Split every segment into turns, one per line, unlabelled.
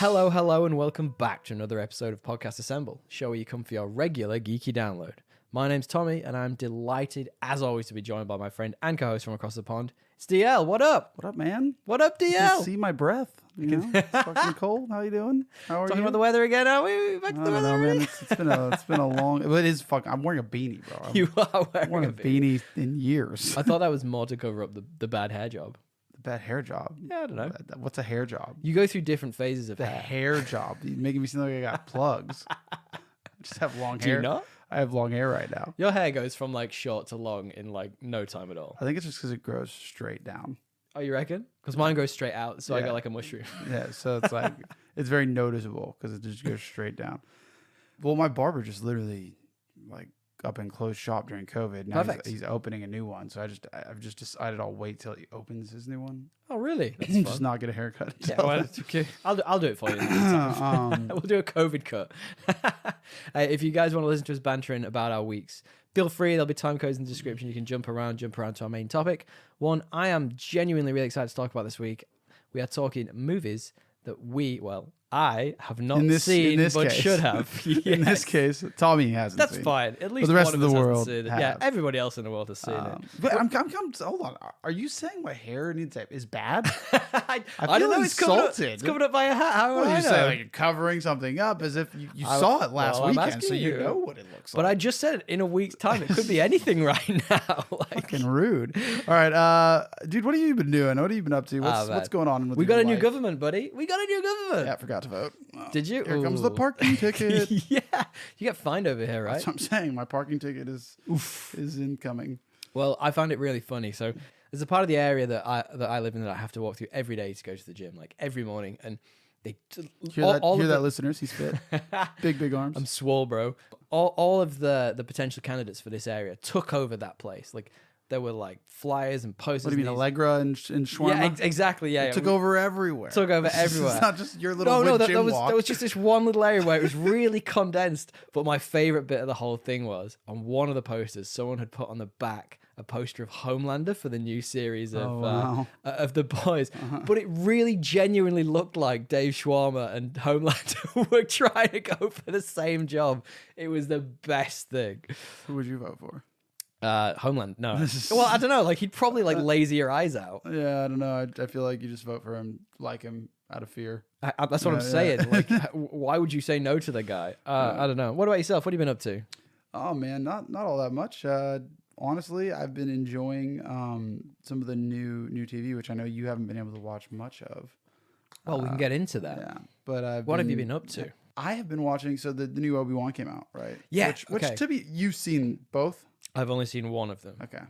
Hello, hello, and welcome back to another episode of Podcast Assemble, show where you come for your regular geeky download. My name's Tommy, and I'm delighted, as always, to be joined by my friend and co-host from across the pond. It's DL. What up?
What up, man?
What up, DL?
You can see my breath. You know, it's fucking cold. How you doing? How are
Talking
you?
about the weather again, are we? Back to the weather already?
Man. It's been a long. But it is fucking. I'm wearing a beanie, bro.
You are
I'm wearing a beanie in years.
I thought that was more to cover up the bad hair job.
The bad hair job.
Yeah, I don't know.
What's a hair job?
You go through different phases of
The hair job. You're making me seem like I got plugs. I just have long hair.
Do you not?
I have long hair right now.
Your hair goes from like short to long in like no time at all.
I think it's just because it grows straight down.
Oh, you reckon? Because mine goes straight out, so I
Yeah.
got like a mushroom.
Yeah, so it's like it's very noticeable because it just goes straight down. Well, my barber just literally like up and closed shop during COVID. Now
Perfect.
he's opening a new one, so I've just decided I'll wait till he opens his new one.
Oh, really? That's
Just
fun.
not get a haircut.
Yeah, well, that's okay. I'll do it for you. We'll do a COVID cut. If you guys want to listen to us bantering about our weeks, feel free. There'll be time codes in the description. You can jump around to our main topic. One I am genuinely really excited to talk about this week. We are talking movies that I have not seen, but
case.
should have.
In this case, Tommy hasn't.
That's
seen.
fine. At least
the rest
one
of the
us hasn't
world
seen it.
have.
Yeah, everybody else in the world has seen it.
But I'm hold on. Are you saying my hair needs is bad?
I
feel
don't know.
insulted.
It's covered up by a hat. How
What
would
do
I
you
know?
say? Like you're covering something up as if you saw it last
well, I'm
weekend, so
asking
you
you.
know what it looks
But
like.
I just said in a week's time, it could be anything right now. Like,
Fucking rude. All right, dude, what have you been doing? What have you been up to?
man.
What's going on? With
we
your
got a new
life?
government, buddy. We got a new government.
Yeah, I forgot to vote. Oh,
Did you?
Here comes the
Ooh.
parking ticket.
Yeah, you get fined over here, right?
That's what I'm saying. My parking ticket is incoming.
Well, I found it really funny. So there's a part of the area that I live in that I have to walk through every day to go to the gym, like every morning, and they
Hear that, listeners? He's fit. Big arms.
I'm swole, bro. All of the potential candidates for this area took over that place. Like there were like flyers and posters.
What do you mean, Allegra and Shawarma?
Yeah, exactly. Yeah,
It took over everywhere.
Took over everywhere.
It's not just your little gym
there
walk.
was just this one little area where it was really condensed. But my favorite bit of the whole thing was on one of the posters, someone had put on the back a poster of Homelander for the new series of of The Boys. But it really genuinely looked like Dave Shawarma and Homelander were trying to go for the same job. It was the best thing.
Who would you vote for?
Homeland, no. Well, I don't know. Like he'd probably like lazy your eyes out.
Yeah, I don't know. I feel like you just vote for him, like him, out of fear.
That's what I'm saying. Like, why would you say no to the guy? I don't know. What about yourself? What have you been up to?
Oh man, not all that much. Honestly, I've been enjoying some of the new TV, which I know you haven't been able to watch much of.
Well, we can get into that.
Yeah, but
What have you been up to?
I have been watching. So the new Obi-Wan came out, right?
Yeah,
Which
okay.
to be, you've seen both.
I've only seen one of them.
Okay.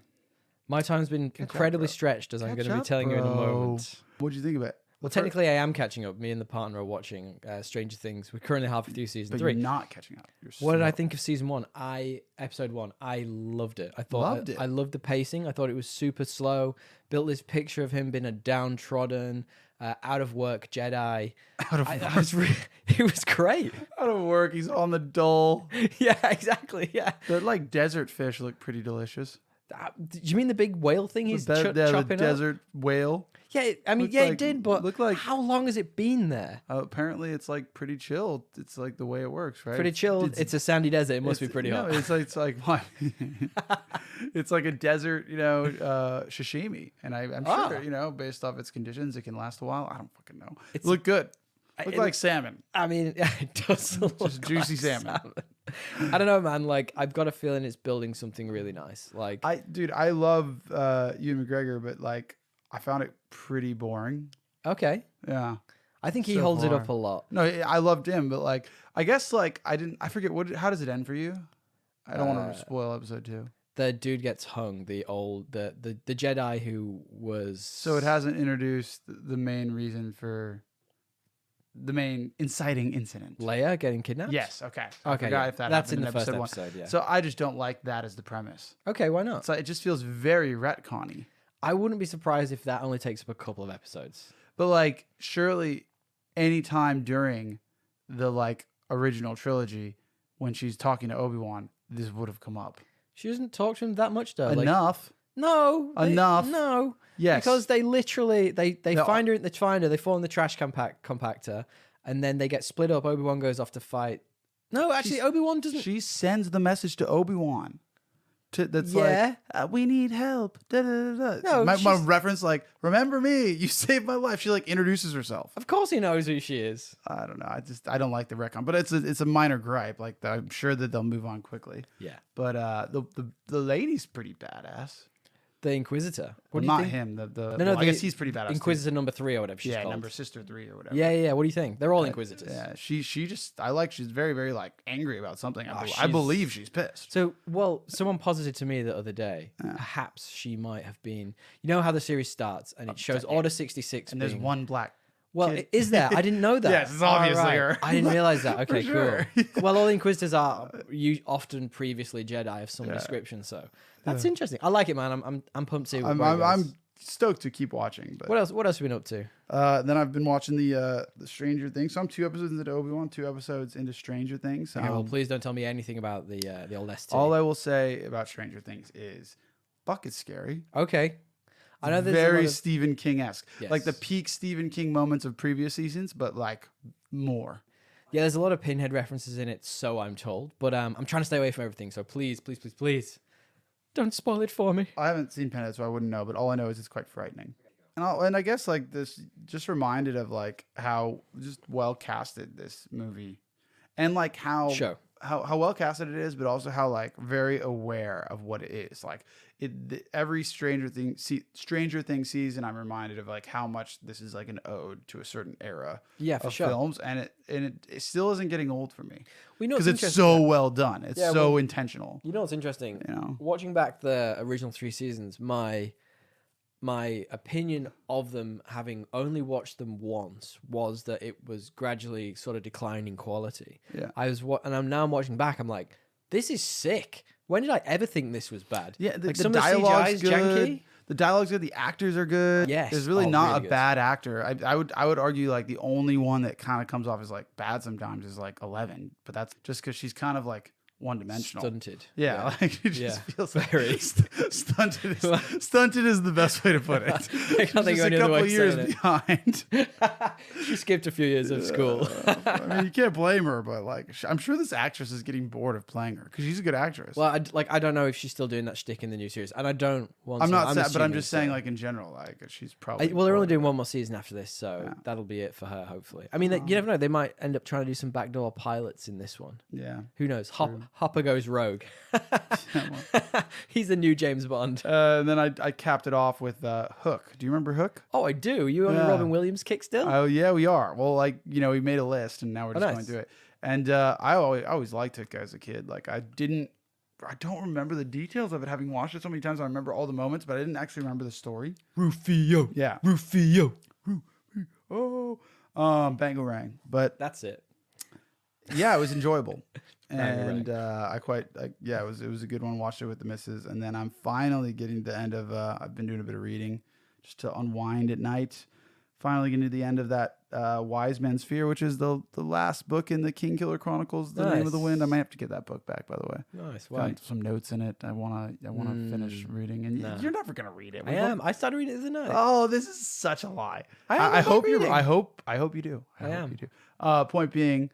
My time's been incredibly
bro.
stretched, as I'm going to be
Catch
telling
up,
you in a
bro.
moment.
What'd you think of it?
Well, technically, I am catching up. Me and the partner are watching Stranger Things. We're currently halfway through season
But
3.
you're not catching up.
What did I
slow.
think of season 1? Episode 1. I loved it. I thought
Loved it.
I loved the pacing. I thought it was super slow. Built this picture of him being a downtrodden, out of work Jedi. It was great.
Out of work, he's on the dole.
Yeah, exactly. Yeah.
The like desert fish look pretty delicious.
Do you mean the big whale thing he's chopping
the
up?
desert whale.
Yeah, I mean,
Looked
yeah,
like-
it did, but
looked like-
how long has it been there?
Apparently, it's like pretty chill. It's like the way it works, right?
Pretty chill. It's a sandy desert. It must be pretty hot.
No, it's like what? It's like a desert, sashimi, and I'm sure, based off its conditions, it can last a while. I don't fucking know. It looked good. Looked like salmon.
I mean, it does look
Just juicy
like
salmon.
I don't know, man. Like, I've got a feeling it's building something really nice. Like,
I love Ewan McGregor, but like I found it pretty boring.
okay,
Yeah.
I think he
So
holds it
far.
up a lot.
No, I loved him, but like I guess like I forget how does it end for you? I don't want to spoil episode 2.
The dude gets hung. The Jedi who was
So it hasn't introduced the main reason for the main inciting incident.
Leia getting kidnapped.
Yes. Okay.
Okay.
I forgot
Yeah.
if that
That's
happened
in the first
episode 1.
episode. Yeah.
So I just don't like that as the premise.
Okay, why not?
So it just feels very retconny.
I wouldn't be surprised if that only takes up a couple of episodes.
But like surely any time during the like original trilogy when she's talking to Obi-Wan, this would have come up.
She doesn't talk to him that much though.
Enough.
No.
Enough.
No.
Yes.
Because they literally they
No.
find her. They find her. They fall in the trash compactor, and then they get split up. Obi-Wan goes off to fight. No, actually, Obi-Wan doesn't.
She sends the message to Obi-Wan. That's
Yeah.
like, we need help. Da, da, da, da.
No,
my reference, like, remember me? You saved my life. She like introduces herself.
Of course, he knows who she is.
I don't know. I don't like the retcon, but it's a minor gripe. Like, I'm sure that they'll move on quickly.
Yeah.
But the lady's pretty badass.
The Inquisitor.
What do you think? Not him. I guess he's pretty badass.
Inquisitor number 3 or whatever she's called.
Number Sister 3 or whatever.
Yeah. What do you think? They're all Inquisitors.
Yeah, she just she's very, very like angry about something. I believe she's pissed.
So, someone posited to me the other day, perhaps she might have been. You know how the series starts and it shows Order 66
and there's one black.
Well, is there? I didn't know that.
Yes, it's obviously her.
I didn't realize that. Okay,
sure.
cool. Well, all the Inquisitors are often previously Jedi of some description, so that's interesting. I like it, man. I'm pumped to see what
I'm stoked to keep watching. But
what else have you been up to?
Then I've been watching the Stranger Things. So I'm 2 episodes into Obi-Wan, 2 episodes into Stranger Things.
Okay, well, please don't tell me anything about the old ST.
All I will say about Stranger Things is, fuck, it's scary.
Okay. I know there's
very Stephen King-esque.
Yes.
Like the peak Stephen King moments of previous seasons, but like more.
Yeah, there's a lot of Pinhead references in it, so I'm told. But I'm trying to stay away from everything, so please don't spoil it for me.
I haven't seen Pinhead, so I wouldn't know, but all I know is it's quite frightening. And I guess like this, just reminded of like how just well casted this movie, and like how well casted it is, but also how like very aware of what it is. Like every Stranger Things season, I'm reminded of like how much this is like an ode to a certain era of films, and it still isn't getting old for me.
We know
because it's so well done. It's so intentional.
You know what's interesting? Watching back the original 3 seasons, my opinion of them, having only watched them once, was that it was gradually sort of declining quality.
Yeah.
And I'm watching back, I'm like, this is sick. When did I ever think this was bad?
Yeah,
like
the dialogue's good.
Janky.
The dialogue's good. The actors are good.
Yes.
There's really not a bad actor. I would argue like the only one that kind of comes off as like bad sometimes is like 11, but that's just because she's kind of like one-dimensional.
Stunted.
Yeah. Like it just feels
very
stunted. Stunted is the best way to put it.
I can't think of any other way to say it.
Behind.
She skipped a few years of school.
I mean, you can't blame her, but like, I'm sure this actress is getting bored of playing her because she's a good actress.
Well, I don't know if she's still doing that shtick in the new series, and I don't want.
I'm not sad, but I'm just saying, like in general, like she's probably.
Well, they're only doing one more season after this, so that'll be it for her. Hopefully, I mean, you never know. They might end up trying to do some backdoor pilots in this one.
Yeah.
Who knows? Hopper goes rogue. He's the new James Bond.
And then I capped it off with Hook. Do you remember Hook?
Oh, I do. You on the Robin Williams kick still?
Oh yeah, we are. Well, like we made a list and now we're just going through it. And I always liked Hook as a kid. Like I don't remember the details of it, having watched it so many times. I remember all the moments, but I didn't actually remember the story.
Rufio.
Yeah.
Rufio.
Oh. Bangarang. But
that's it.
Yeah, it was enjoyable. And it was a good one. Watched it with the missus, and then I'm finally getting to the end of. I've been doing a bit of reading just to unwind at night. Finally getting to the end of that Wise Man's Fear, which is the last book in the King Killer Chronicles, The Name of the Wind. I might have to get that book back, by the way.
Nice.
Got some notes in it. I wanna finish reading, and you're never gonna read it.
I am. I started reading it the other night.
Oh, this is such a lie.
I hope
you. I hope you do.
I am.
You do. Point being.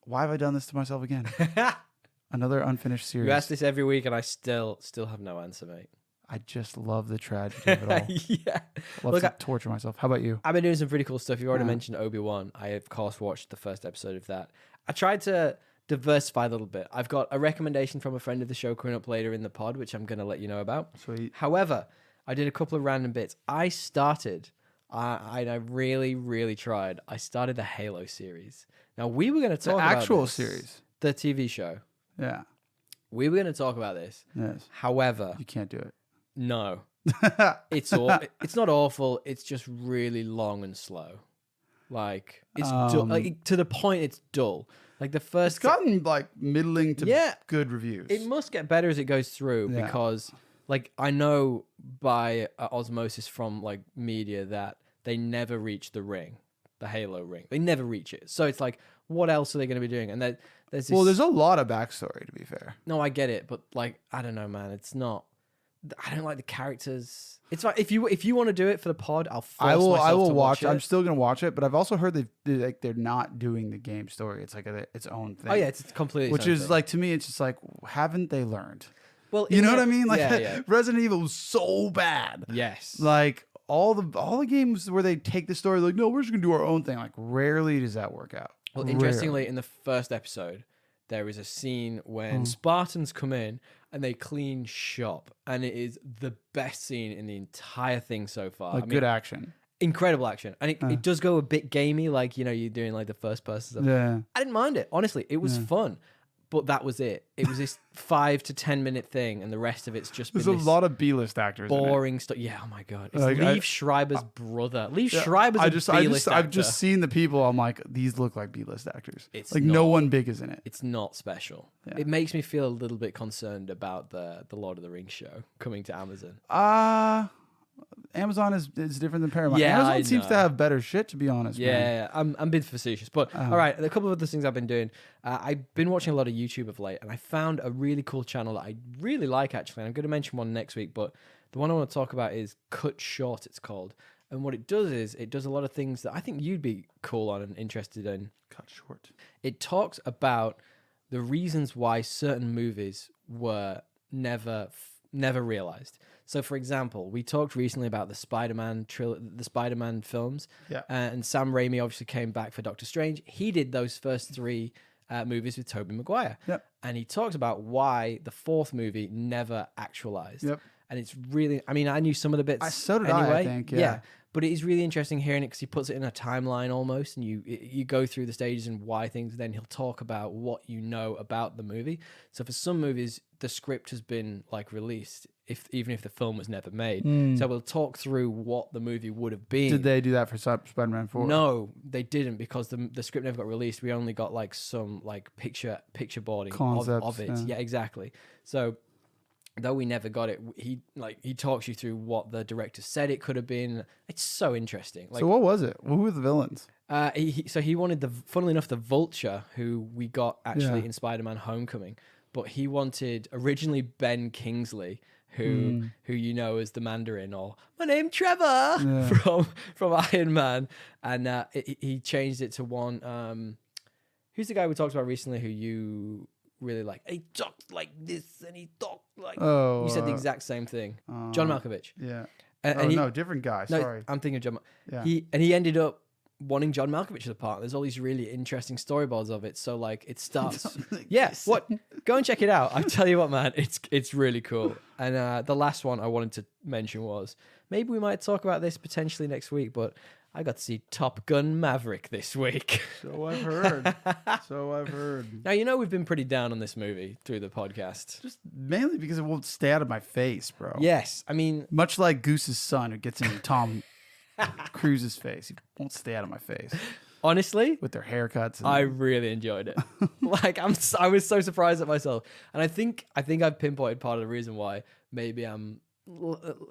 Why have I done this to myself again? Another unfinished series.
You ask this every week, and I still have no answer, mate.
I just love the tragedy of it all.
Yeah.
I love to torture myself. How about you?
I've been doing some pretty cool stuff. You already mentioned Obi-Wan. I, of course, watched the first episode of that. I tried to diversify a little bit. I've got a recommendation from a friend of the show coming up later in the pod, which I'm going to let you know about.
Sweet.
However, I did a couple of random bits. I started... I really, really tried. I started the Halo series. Now, we were going to talk about
the actual
this,
series.
The TV show.
Yeah.
We were going to talk about this.
Yes.
However...
You can't do it.
No. It's not awful. It's just really long and slow. Like, it's dull. Like, to the point it's dull. Like, the first...
It's gotten, like, middling to good reviews.
It must get better as it goes through because... Like, I know by osmosis from, like, media that they never reach the ring, the Halo ring. They never reach it. So it's like, what else are they going to be doing? And there's this...
Well, there's a lot of backstory, to be fair.
No, I get it. But, like, I don't know, man. It's not... I don't like the characters. It's like if you want to do it for the pod, I'll force
I
myself
will
to
watch
it.
I'm still gonna watch it, but I've also heard they're not doing the game story. It's like its own thing.
Oh yeah, it's completely.
Which
its own
is
thing.
like, to me, it's just like, haven't they learned?
Well,
you know what I mean? Like
yeah.
Resident Evil was so bad.
Yes.
Like all the games where they take the story, like, no, we're just gonna do our own thing. Like rarely does that work out.
Well, interestingly, in the first episode, there is a scene when Spartans come in and they clean shop, and it is the best scene in the entire thing so far.
Like, good action.
Incredible action. And it does go a bit gamey, like, you're doing like the first person stuff.
Yeah.
I didn't mind it. Honestly, it was fun. But that was it. It was this 5 to 10 minute thing, and the rest of it's just been
There's a lot of B-list actors.
Boring stuff. Yeah, oh my god. It's
Like,
Liev Schreiber's brother. Liev Schreiber's a B-list actor.
I've just seen the people. I'm like, these look like B-list actors.
It's
like,
not,
no one big is in it.
It's not special.
Yeah.
It makes me feel a little bit concerned about the Lord of the Rings show coming to Amazon.
Amazon is different than Paramount.
Yeah,
Amazon seems to have better shit, to be honest.
Yeah, I'm being facetious. But all right, a couple of other things I've been doing. I've been watching a lot of YouTube of late, and I found a really cool channel that I really like, actually. And I'm going to mention one next week, but the one I want to talk about is Cut Short, it's called. And what it does is it does a lot of things that I think you'd be cool on and interested in.
Cut Short.
It talks about the reasons why certain movies were never realized. So, for example, we talked recently about the Spider-Man films.
Yeah.
And Sam Raimi obviously came back for Doctor Strange. He did those first 3 movies with Tobey Maguire.
Yep.
And he talks about why the 4th movie never actualized.
Yep.
And it's really, I mean, I knew some of the bits.
So did
anyway.
I think. Yeah.
But it is really interesting hearing it because he puts it in a timeline almost, and you go through the stages and why things. Then he'll talk about what you know about the movie. So for some movies, the script has been like released, even if the film was never made. So we'll talk through what the movie would have been.
Did they do that for Spider-Man 4?
No, they didn't, because the script never got released. We only got like some like picture boarding of it. Yeah, exactly. So though we never got it, he talks you through what the director said it could have been. It's so interesting. Like,
so what was it? Who were the villains?
He wanted funnily enough, the Vulture, who we got actually in Spider-Man Homecoming, but he wanted originally Ben Kingsley, who you know as the Mandarin, or my name Trevor from Iron Man, and he changed it to one. Who's the guy we talked about recently who you really like? He talked like this, and he talked like. You said the exact same thing. John Malkovich.
Yeah.
No,
different guy.
No,
Sorry.
I'm thinking of John.
Yeah.
He ended up wanting John Malkovich as a partner. There's all these really interesting storyboards of it. So like it starts. Yes. What? Go and check it out. I tell you what, man, it's really cool. And the last one I wanted to mention was, maybe we might talk about this potentially next week, but I got to see Top Gun Maverick this week.
So I've heard.
Now, you know we've been pretty down on this movie through the podcast.
Just mainly because it won't stay out of my face, bro.
Yes. I mean,
much like Goose's son who gets in Tom Cruise's face. He won't stay out of my face.
Honestly,
with their haircuts.
I really enjoyed it. Like I was so surprised at myself. And I think I've pinpointed part of the reason why maybe I'm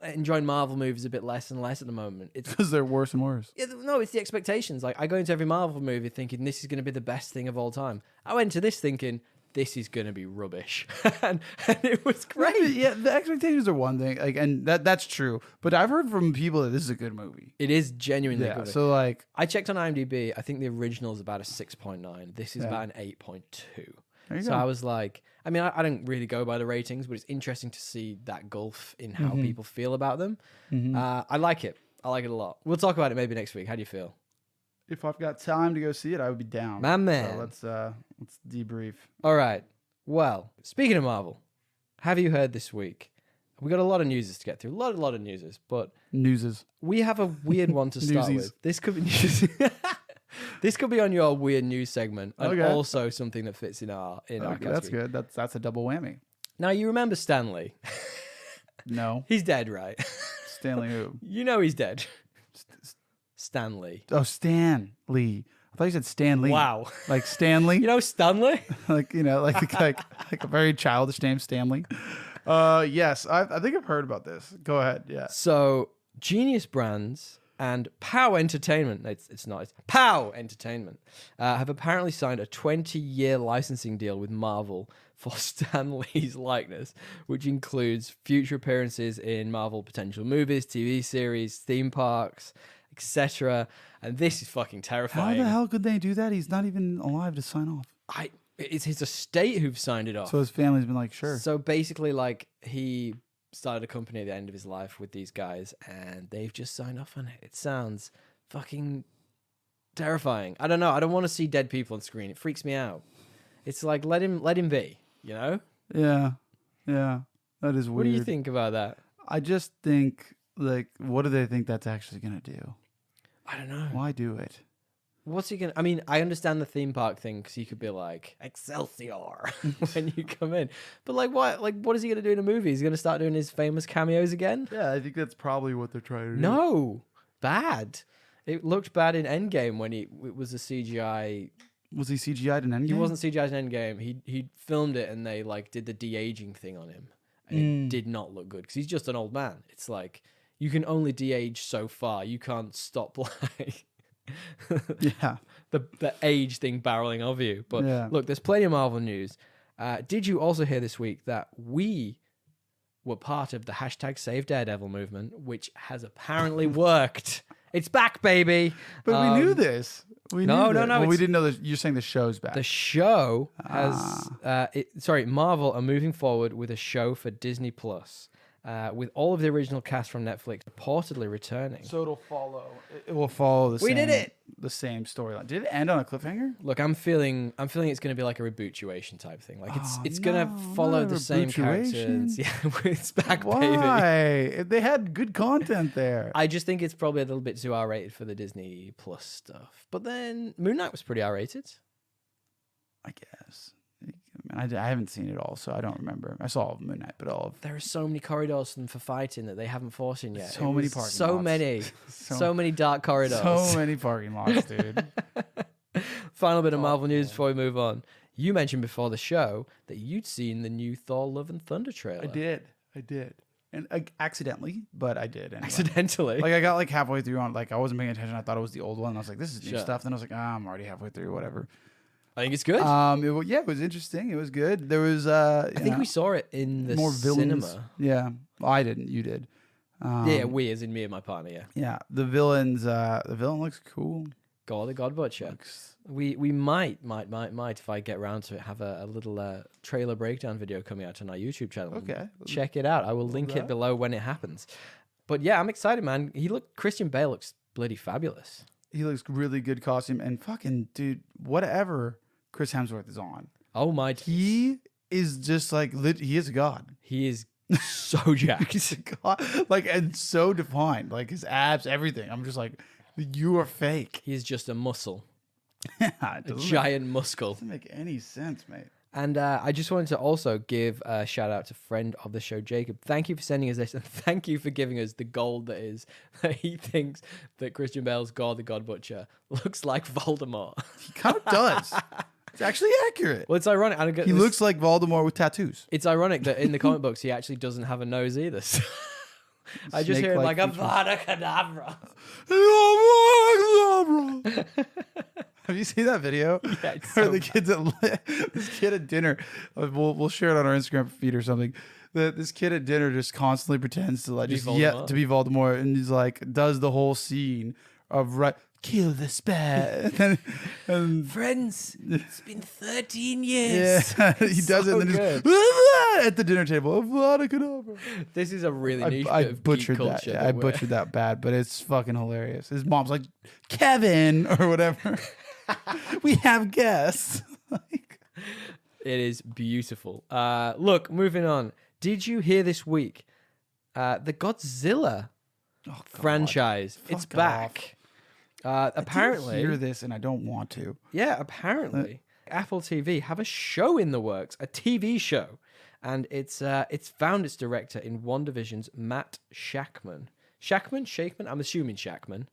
enjoying Marvel movies a bit less and less at the moment. It's
because they're worse and worse.
Yeah, no, it's the expectations. Like, I go into every Marvel movie thinking this is going to be the best thing of all time. I went to this thinking this is going to be rubbish, and it was great.
Yeah, the expectations are one thing, like, and that's true. But I've heard from people that this is a good movie.
It is genuinely good.
So like,
I checked on IMDb. I think the original is about a 6.9. This is about an 8.2. So I was like, I mean, I don't really go by the ratings, but it's interesting to see that gulf in how people feel about them. I like it. I like it a lot. We'll talk about it maybe next week. How do you feel?
If I've got time to go see it, I would be down.
My man.
So let's debrief.
All right. Well, speaking of Marvel, have you heard this week? We got a lot of newses to get through. A lot of newses, but we have a weird one to start with. This could be news. This could be on your weird news segment, and also something that fits in our category.
That's good. That's a double whammy.
Now, you remember Stan Lee?
No.
He's dead, right?
Stanley who?
You know he's dead. Stan Lee.
Oh, Stan Lee. I thought you said Stan Lee.
Wow.
Like Stanley?
You know Stanley?
like a very childish name, Stanley. Yes, I think I've heard about this. Go ahead. Yeah.
So, Genius Brands and POW Entertainment, it's not, it's POW Entertainment, have apparently signed a 20-year licensing deal with Marvel for Stan Lee's likeness, which includes future appearances in Marvel potential movies, TV series, theme parks, etc. And this is fucking terrifying.
How the hell could they do that? He's not even alive to sign off.
It's his estate who've signed it off.
So his family's been like, sure.
So basically, like, he started a company at the end of his life with these guys, and they've just signed off on it. It sounds fucking terrifying. I don't know. I don't want to see dead people on screen. It freaks me out. It's like, let him be, you know?
Yeah. That is weird.
What do you think about that?
I just think, like, what do they think that's actually going to do?
I don't know.
Why do it?
What's he gonna? I mean, I understand the theme park thing because he could be like Excelsior when you come in, but like, what is he gonna do in a movie? He's gonna start doing his famous cameos again?
Yeah, I think that's probably what they're trying to do.
No, bad. It looked bad in Endgame when it was a CGI.
Was he CGI'd in Endgame?
He wasn't CGI'd in Endgame. He filmed it and they like did the de-aging thing on him, and it did not look good because he's just an old man. It's like you can only de-age so far. You can't stop like.
Yeah,
the age thing barreling of you. But
yeah.
Look, there's plenty of Marvel news. Did you also hear this week that we were part of the hashtag Save Daredevil movement, which has apparently worked? It's back, baby.
But we knew this.
No.
Well, we didn't know that. You're saying the show's back.
The show has Marvel are moving forward with a show for Disney Plus. With all of the original cast from Netflix reportedly returning.
So it'll follow. It will follow the same.
We did it.
The same storyline. Did it end on a cliffhanger?
Look, I'm feeling it's going to be like a rebootuation type thing. Like it's going to follow the same characters. Yeah, it's back,
Why?
baby.
Why? They had good content there.
I just think it's probably a little bit too R-rated for the Disney Plus stuff. But then Moon Knight was pretty R-rated.
I guess. I haven't seen it all, so I don't remember. I saw Moon Knight, but all of...
There are so many corridors for them for fighting that they haven't forced in yet.
So many parking
so
lots.
Many. So many dark corridors.
So many parking lots, dude.
Final bit of Marvel news before we move on. You mentioned before the show that you'd seen the new Thor Love and Thunder trailer.
I did. And accidentally, but I did. Anyway.
Accidentally?
Like, I got like halfway through on, like, I wasn't paying attention. I thought it was the old one. I was like, this is new stuff. Then I was like, I'm already halfway through, whatever.
I think it's good.
It was interesting. It was good. There was I
think we saw it in the cinema.
Yeah. Well, I didn't. You did.
We as in me and my partner, yeah.
Yeah. The villain looks cool.
God the God Butcher. We might, if I get around to it, have a little trailer breakdown video coming out on our YouTube channel.
Okay.
Check it out. I will link it below when it happens. But yeah, I'm excited, man. Christian Bale looks bloody fabulous.
He looks really good costume. And fucking, dude, whatever Chris Hemsworth is on.
Oh my.
He is just like, he is a god.
He is so jacked.
He's a god. Like, and so defined. Like, his abs, everything. I'm just like, you are fake.
He is just a muscle.
A
giant muscle.
Doesn't make any sense, mate.
And I just wanted to also give a shout out to friend of the show, Jacob. Thank you for sending us this, and thank you for giving us the gold that is that he thinks that Christian Bale's God the God Butcher looks like Voldemort.
He kind of does. It's actually accurate.
Well, it's ironic.
He looks like Voldemort with tattoos.
It's ironic that in the comic books he actually doesn't have a nose either. So I just hear him like Avada Kedavra.
Have you seen that video?
Yeah, it's
Where
so
the kids this kid at dinner. We'll share it on our Instagram feed or something. This kid at dinner just constantly pretends to like to be Voldemort, and he's like does the whole scene of kill the spare. and
friends, it's been 13 years.
Yeah, he does it and then just at the dinner table.
This is a really niche
I
bit of
butchered
geek
that.
culture.
Yeah, I butchered that bad, but it's fucking hilarious. His mom's like, Kevin or whatever. We have guests.
It is beautiful. Look, moving on. Did you hear this week? The Godzilla franchise. It's back.
Apparently, I hear this and I don't want to.
Yeah, apparently, Apple TV have a show in the works, a TV show, and it's found its director in WandaVision's Matt Shakman. Shakman? I'm assuming Shakman.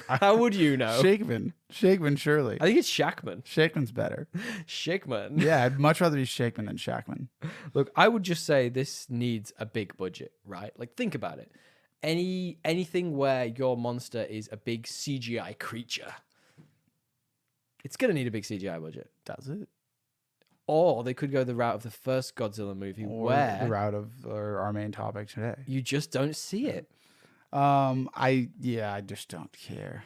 How would you know?
Shakeman, surely.
I think it's Shakman.
Shakeman's better.
Shakeman.
Yeah, I'd much rather be Shakeman than Shakman.
Look, I would just say this needs a big budget, right? Like, think about it. anything where your monster is a big CGI creature. It's going to need a big CGI budget.
Does it?
Or they could go the route of the first Godzilla movie,
Or
where
the route of our main topic today.
you just don't see it.
I just don't care.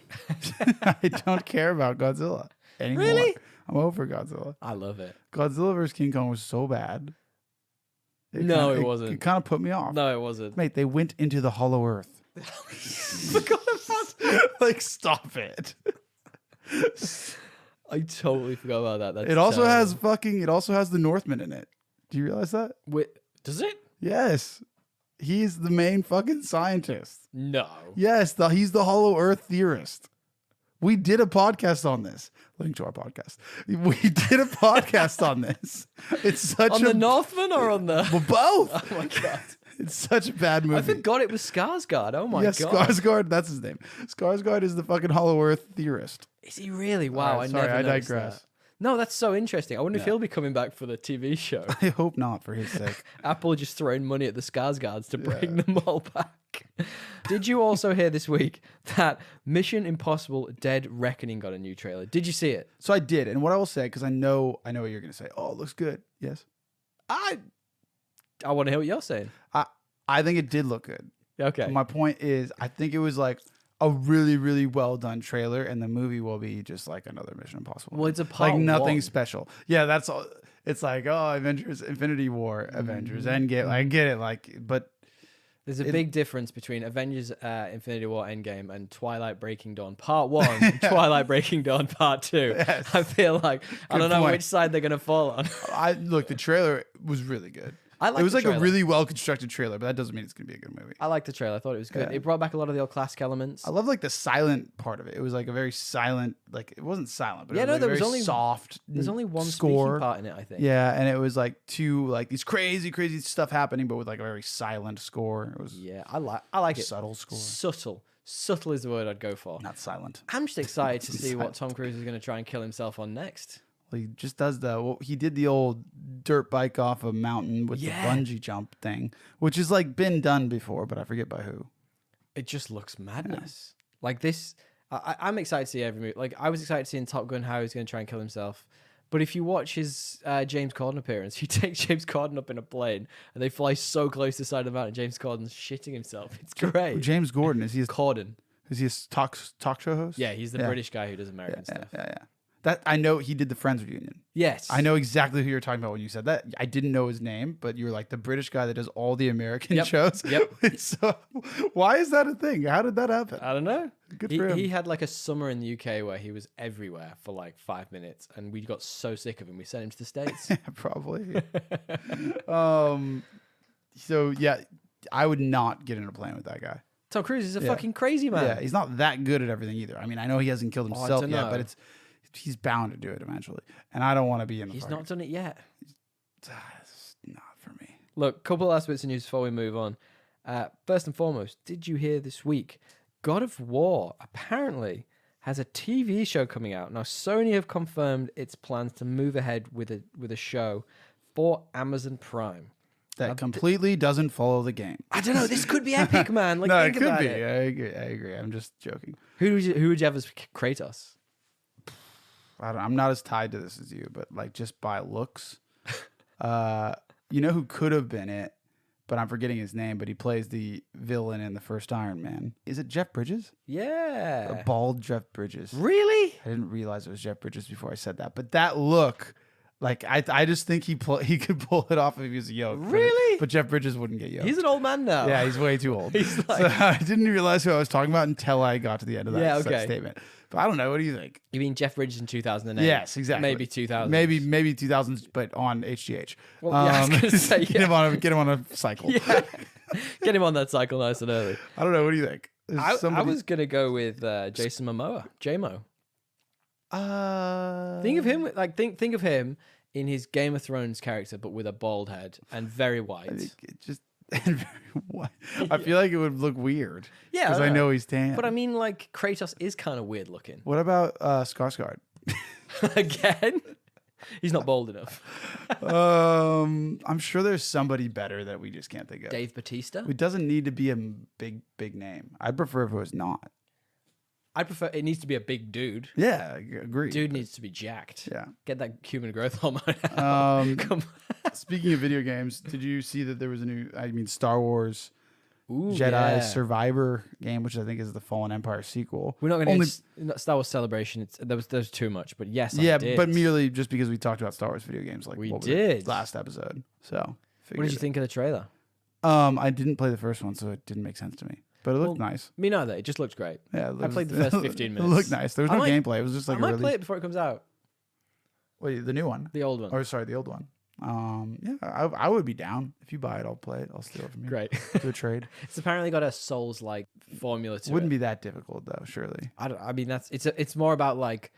I don't care about Godzilla anymore.
Really?
I'm over Godzilla.
I love it.
Godzilla vs. King Kong was so bad.
It wasn't.
It kind of put me off.
No, it wasn't.
Mate, they went into the hollow earth.
Forgot about
Like, stop it.
I totally forgot about that. That's
It also
terrible.
has the Northman in it. Do you realize that?
Wait, does it?
Yes. He's the main fucking scientist.
No.
Yes, he's the hollow earth theorist. We did a podcast on this. Link to our podcast. We did a podcast on this. It's such
On the Northman or on the...
Well, both.
Oh my God.
It's such a bad movie.
I forgot it was Skarsgård. Oh my God.
Skarsgård, that's his name. Skarsgård is the fucking hollow earth theorist.
Is he really? Wow,
Right,
I
sorry,
never
I
noticed
digress.
that. No, that's so interesting. I wonder if he'll be coming back for the TV show.
I hope not, for his sake.
Apple just throwing money at the Skarsgårds to bring them all back. Did you also hear this week that Mission Impossible Dead Reckoning got a new trailer? Did you see it?
So I did, and what I will say, because I know what you're going to say. Oh, it looks good. Yes.
I want to hear what you're saying.
I think it did look good.
Okay.
My point is, I think it was like a really, really well done trailer, and the movie will be just like another Mission Impossible.
Well, it's a part
like nothing
one.
special. Yeah, that's all. It's like, oh, Avengers, Infinity War, Avengers, Endgame. I get it. But
there's a big difference between Avengers Infinity War Endgame and Twilight Breaking Dawn Part 1 and Twilight Breaking Dawn Part 2.
Yes.
I feel like I don't know
point.
which side they're going to fall on.
Look, the trailer was really good.
I like
it was
the
like
trailer.
a really well constructed trailer, but that doesn't mean it's going to be a good movie.
I liked the trailer. I thought it was good.
Yeah.
It brought back a lot of the old classic elements.
I love like the silent part of it. It was like a very silent, like it wasn't silent, but
Yeah,
it was
no,
like
there
a
was
very
only-
soft.
There's only one
score.
speaking part in it, I think.
Yeah, and it was like these crazy stuff happening, but with like a very silent score. It was
Yeah, I like it.
subtle score,
Subtle is the word I'd go for.
not silent.
I'm just excited to see what
Silent.
Tom Cruise is going to try and kill himself on next.
Well, he just does he did the old dirt bike off a mountain with
Yeah.
the bungee jump thing, which has like been done before, but I forget by who.
It just looks madness. Like this, I'm excited to see every movie. Like I was excited to see in Top Gun how he's going to try and kill himself. But if you watch his James Corden appearance, he takes James Corden up in a plane and they fly so close to the side of the mountain. James Corden's shitting himself. It's great.
James Gordon, is he
Corden.
a talk show host?
Yeah, he's the British guy who does American stuff.
Yeah. That I know he did the Friends reunion.
Yes.
I know exactly who you're talking about when you said that. I didn't know his name, but you're like the British guy that does all the American shows.
Yep.
So why is that a thing? How did that happen?
I don't know.
Good for him.
He had like a summer in the UK where he was everywhere for like 5 minutes, and we got so sick of him, we sent him to the States.
Probably. So yeah, I would not get in a plane with that guy.
Tom Cruise is a fucking crazy man.
Yeah, he's not that good at everything either. I mean, I know he hasn't killed himself
don't
yet,
know.
but he's bound to do it eventually. And I don't want to be in the
He's
party.
not done it yet.
It's not for me.
Look, couple last bits of news before we move on. First and foremost, did you hear this week? God of War apparently has a TV show coming out. Now, Sony have confirmed its plans to move ahead with a show for Amazon Prime.
That completely doesn't follow the game.
I don't know. This could be epic, man. Like,
No, it
think
could
about
be.
it.
I agree. I'm just joking.
Who would you have as Kratos?
I'm not as tied to this as you, but like just by looks, you know who could have been it, but I'm forgetting his name. But he plays the villain in the first Iron Man. Is it Jeff Bridges?
Yeah.
A bald Jeff Bridges.
Really?
I didn't realize it was Jeff Bridges before I said that. But that look, like I just think he could pull it off if he was yoked.
Really?
But Jeff Bridges wouldn't get yoked.
He's an old man now.
Yeah, he's way too old.
He's like-
So I didn't realize who I was talking about until I got to the end of that
Yeah,
such
okay.
statement. But I don't know. What do you think?
You mean Jeff Bridges in 2008?
Yes, exactly.
Maybe 2000.
Maybe 2000s, but on HGH.
Well, yeah, I was gonna say,
get him on a cycle.
Yeah. Get him on that cycle nice and early.
I don't know. What do you think? Is
I
somebody-
was gonna go with Jason Momoa, J-Mo. Think of him like think of him in his Game of Thrones character, but with a bald head and very white.
I think it just. I feel like it would look weird.
Yeah,
because I know he's tan.
But I mean, like Kratos is kind of weird looking.
What about Skarsgård?
Again, He's not bold enough.
I'm sure there's somebody better that we just can't think of.
Dave Bautista?
It doesn't need to be a big name. I'd prefer if it was not.
I prefer it needs to be a big dude.
Yeah, I agree.
Dude needs to be jacked.
Yeah.
Get that human growth hormone out. Come on.
Speaking of video games, did you see that there was a new, Star Wars Jedi
yeah.
Survivor game, which I think is the Fallen Empire sequel?
We're not going to Star Wars Celebration. There's too much, but yes,
yeah,
I did.
but merely just because we talked about Star Wars video games, like
we did
last episode. So,
what did you think of the trailer?
I didn't play the first one, so it didn't make sense to me. But it looked nice.
Me neither. It just looked great.
Yeah,
I played the first 15 minutes.
It looked nice. There was no gameplay. It was just like
I might play it before it comes out.
Wait, the new one?
The old one.
Or sorry, the old one. Yeah, I would be down. If you buy it, I'll play it. I'll steal it from you.
Great.
Do a trade.
It's apparently got a Souls-like formula to it.
Wouldn't be that difficult though, surely.
I mean, it's more about like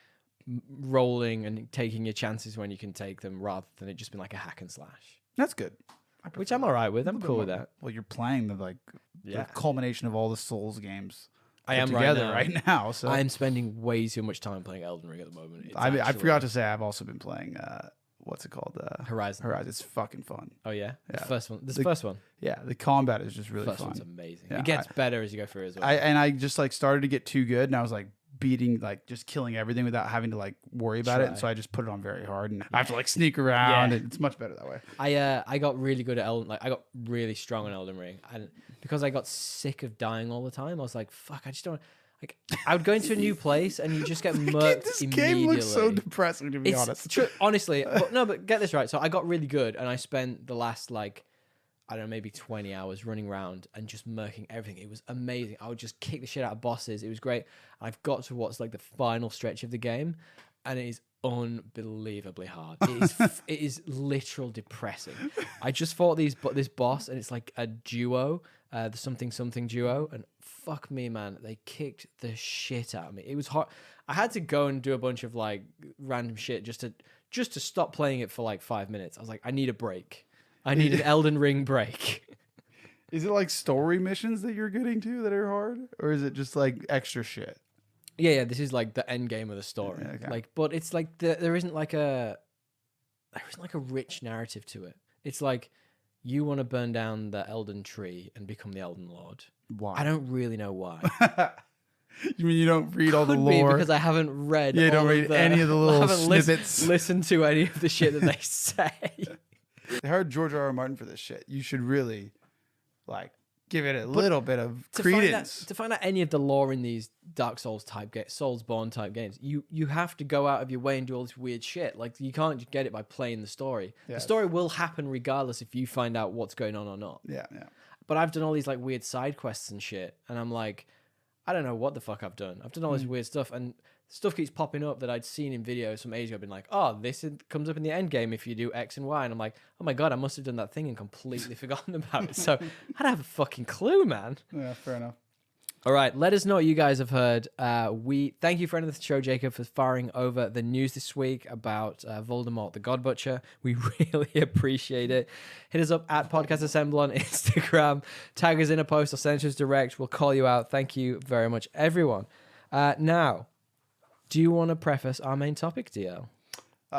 rolling and taking your chances when you can take them, rather than it just being like a hack and slash.
That's good.
Which I'm all right with. I'm cool with that.
Well, you're playing the culmination of all the Souls games.
I am
together right now. So
I am spending way too much time playing Elden Ring at the moment.
I forgot to say I've also been playing what's it called?
Horizon.
It's fucking fun.
Oh yeah,
yeah.
The first one. The first one.
Yeah, the combat is just really
fun.
First
one's amazing.
Yeah,
it gets better as you go through as well.
I just like started to get too good, and I was like just killing everything without having to like worry about it. And so I just put it on very hard, and I have to like sneak around. And it's much better that way.
I got really good at Elden. Like I got really strong on Elden Ring, and because I got sick of dying all the time, I was like, fuck, I just don't. Like, I would go into a new place and you just get murked
this
immediately.
Game looks so depressing, to be honest.
True, honestly, but get this right. So I got really good, and I spent the last like, I don't know, maybe 20 hours running around and just murking everything. It was amazing. I would just kick the shit out of bosses. It was great. I've got to what's like the final stretch of the game, and it is unbelievably hard. It is literal depressing. I just fought this boss, and it's like a duo, the something duo, and fuck me, man, they kicked the shit out of me. It was hard. I had to go and do a bunch of like random shit just to stop playing it for like 5 minutes. I was like, I need a break. I need an Elden Ring break.
Is it like story missions that you're getting to that are hard, or is it just like extra shit?
Yeah. This is like the end game of the story.
Yeah, okay.
Like, but it's like there isn't like a rich narrative to it. It's like you want to burn down the Elden Tree and become the Elden Lord.
Why?
I don't really know why.
You mean you don't read all the lore?
Because I haven't read.
Yeah, you don't read any of the little snippets.
Listen to any of the shit that they say.
They hired George R.R. Martin for this shit. You should really, like, give it a little bit of credence.
To find out any of the lore in these Dark Souls type Soulsborne type games, you have to go out of your way and do all this weird shit. Like, you can't just get it by playing the story. Yeah. The story will happen regardless if you find out what's going on or not.
Yeah.
But I've done all these like weird side quests and shit, and I'm like, I don't know what the fuck I've done. I've done all this weird stuff, and stuff keeps popping up that I'd seen in videos from ages ago. I've been like, oh, comes up in the end game if you do X and Y, and I'm like, oh my god, I must have done that thing and completely forgotten about it. So I don't have a fucking clue, man.
Yeah, fair enough.
All right, let us know what you guys have heard. We thank you, friend of the show, Jacob, for firing over the news this week about Voldemort the God Butcher. We really appreciate it. Hit us up at Podcast Assemble on Instagram. Tag us in a post or send us direct. We'll call you out. Thank you very much, everyone. Now, do you want to preface our main topic, DL?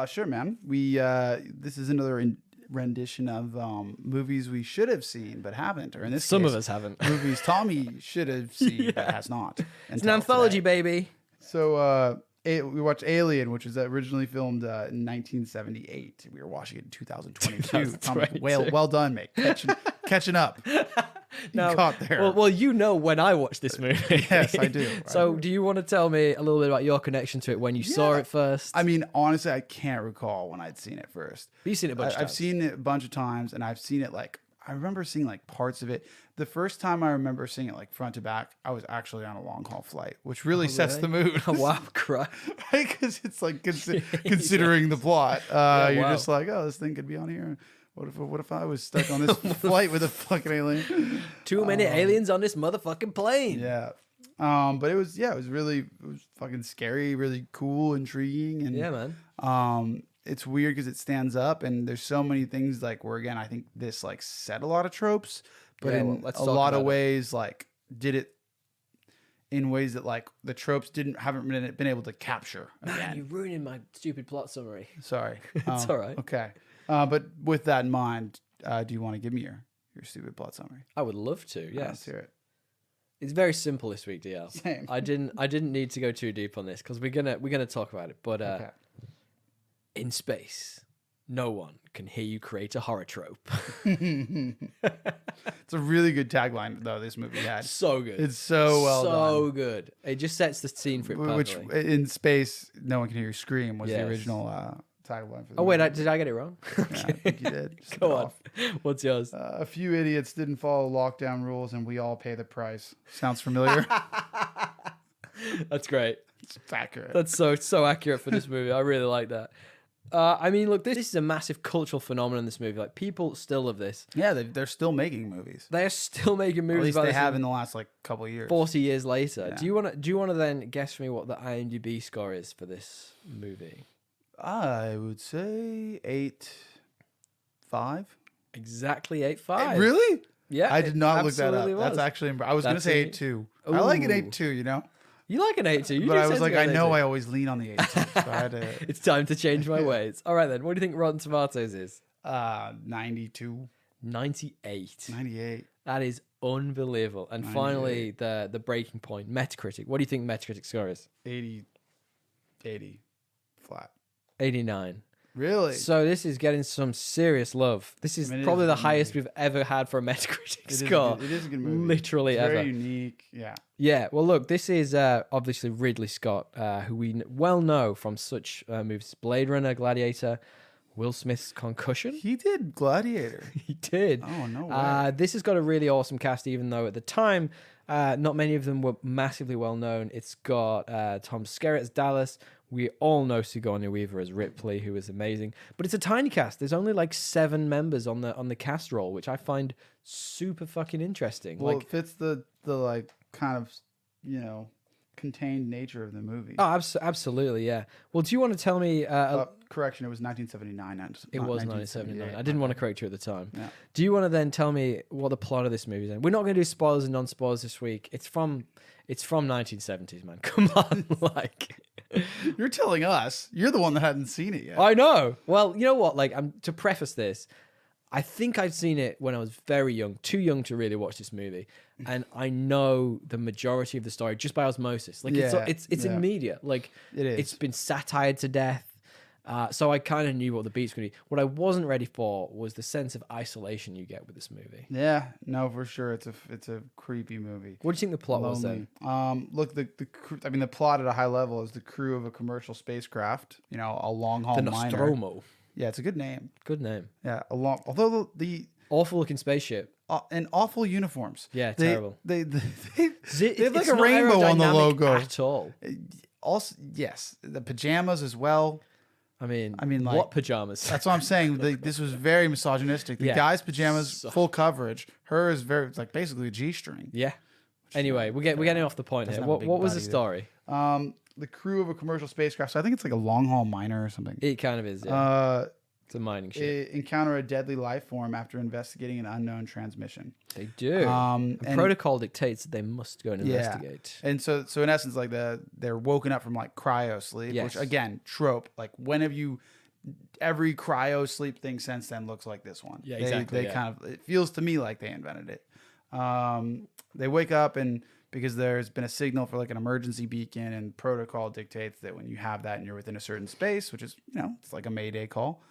Sure, man. This is another rendition of movies we should have seen but haven't, or in this
some
case,
of us haven't.
Movies Tommy should have seen but has not.
It's an anthology, baby.
So we watched Alien, which was originally filmed in 1978. We were watching it in 2022. Well done, mate. Catching up. You caught there.
Well, you know when I watched this movie.
Yes, I do.
So do you want to tell me a little bit about your connection to it when you saw it first?
I mean, honestly, I can't recall when I'd seen it first.
But you've seen it a bunch of times.
I've seen it a bunch of times, and I've seen it like, I remember seeing like parts of it. The first time I remember seeing it like front to back, I was actually on a long haul flight, which really sets the mood.
Oh, wow, crap.
Because it's like considering the plot. You're just like, oh, this thing could be on here. What if I was stuck on this flight with a fucking alien?
Too many aliens on this motherfucking plane.
Yeah. But it was fucking scary, really cool, intriguing, and
yeah, man.
It's weird because it stands up, and there's so many things like where, again, I think this like set a lot of tropes, but in a lot of ways like did it in ways that like the tropes haven't been able to capture.
Man, you're ruining my stupid plot summary.
Sorry.
It's all right.
Okay. But with that in mind, do you want to give me your stupid plot summary?
I would love to. Yes.
Let's hear it.
It's very simple this week, DL.
Same.
I didn't need to go too deep on this because we're gonna talk about it. But
Okay.
in space, no one can hear you create a horror trope.
It's a really good tagline though. This movie had
So good.
It's so well done.
So good. It just sets the scene for it perfectly.
Which in space, no one can hear you scream was the
Yes.
original tagline for the
Oh wait,
movie.
did I get it wrong?
Yeah, I think you did. Just
Go
a bit
on.
off.
What's yours?
A few idiots didn't follow lockdown rules, and we all pay the price. Sounds familiar?
That's great.
It's accurate.
That's so accurate for this movie. I really like that. I mean, look, this is a massive cultural phenomenon. This movie, like people still love this.
Yeah, they're still making movies.
They are still making movies.
At least
about
they
this
have in the last like couple of years.
40 years later.
Yeah.
Do you want to then guess for me what the IMDb score is for this movie?
I would say 8.5.
Exactly 8.5.
Really?
Yeah,
I did not look that up.
absolutely
That's
was.
actually. I was gonna
That's
say
it.
8.2. I like an
Ooh.
8.2. You know.
You like an 8.2.
But I was like, I know I always lean on the 8.2. So I had to.
It's time to change my ways. All right then. What do you think Rotten Tomatoes is?
92.
98.
98.
That is unbelievable. And finally, the breaking point, Metacritic. What do you think Metacritic score is?
80 flat.
89.
Really?
So this is getting some serious love. This is probably the highest we've ever had for a Metacritic score.
It is a good movie.
Literally
It's
ever.
very unique. Yeah.
Yeah. Well, look, this is obviously Ridley Scott, who we well know from such movies as Blade Runner, Gladiator, Will Smith's Concussion.
He did Gladiator.
He did.
Oh, no way.
This has got a really awesome cast, even though at the time, not many of them were massively well known. It's got Tom Skerritt as Dallas. We all know Sigourney Weaver as Ripley, who is amazing. But it's a tiny cast. There's only like 7 members on the cast roll, which I find super fucking interesting.
Well,
Like,
it fits the like kind of, contained nature of the movie.
oh, absolutely, yeah. Well, do you want to tell me?
Correction, it was 1979.
It was 1979. I didn't want to correct you at the time.
Yeah.
Do you want to then tell me what the plot of this movie is? In? We're not going to do spoilers and non-spoilers this week. It's from 1970s, man. Come on, like.
You're telling us. You're the one that hadn't seen it yet.
I know. Well, you know what? Like, to preface this, I think I'd seen it when I was very young, too young to really watch this movie, and I know the majority of the story just by osmosis. Like, it's immediate. Like,
It is.
It's been satired to death. So I kind of knew what the beats could be. What I wasn't ready for was the sense of isolation you get with this movie.
Yeah, no, for sure. It's a creepy movie.
What do you think the plot was then?
Look, the plot at a high level is the crew of a commercial spacecraft. A long haul
The
miner.
Nostromo.
Yeah, it's a good name.
Good name.
Yeah, although the
Awful looking spaceship.
and awful uniforms.
Yeah, terrible.
They
It's
have like a
not
rainbow on the
aerodynamic
logo.
at all.
Also, yes, the pajamas as well.
I mean,
like,
what pajamas?
That's what I'm saying. This was very misogynistic. The
Yeah.
guy's pajamas,
So-
full coverage. Her is like basically a G-string.
Yeah. Anyway, we're getting off the point here.
Doesn't have a
What
big
was the
body
story?
The crew of a commercial spacecraft. So I think it's like a long haul miner or something.
It kind of is. Yeah. It's a mining ship.
Encounter a deadly life form after investigating an unknown transmission.
They do. And protocol dictates that they must go and investigate.
And so in essence, like they're woken up from like cryo sleep,
Yes.
which again, trope. Like when have you? Every cryo sleep thing since then looks like this one.
Yeah, exactly.
They kind of, it feels to me like they invented it. They wake up and because there's been a signal for like an emergency beacon, and protocol dictates that when you have that and you're within a certain space, which is it's like a Mayday call,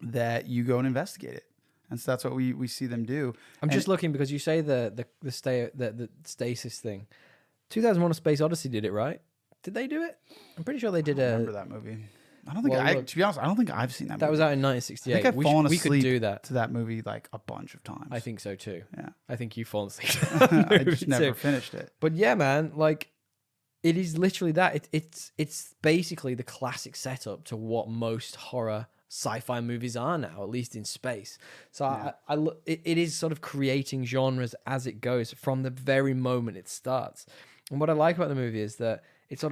that you go and investigate it. And so that's what we see them do.
I'm just looking because you say the stasis thing. 2001: A Space Odyssey did it, right? Did they do it? I'm pretty sure they did.
I remember that movie. I don't think to be honest, I don't think I've seen that movie.
That was out in 1968.
I think I've fallen
we
asleep
could do that.
to that movie like a bunch of times.
I think so too.
Yeah.
I think you've fallen asleep. to that
I
movie
just never
too.
finished it.
But yeah, man, like it is literally that. It's basically the classic setup to what most horror sci-fi movies are now, at least in space. So it is sort of creating genres as it goes from the very moment it starts. And what I like about the movie is that it's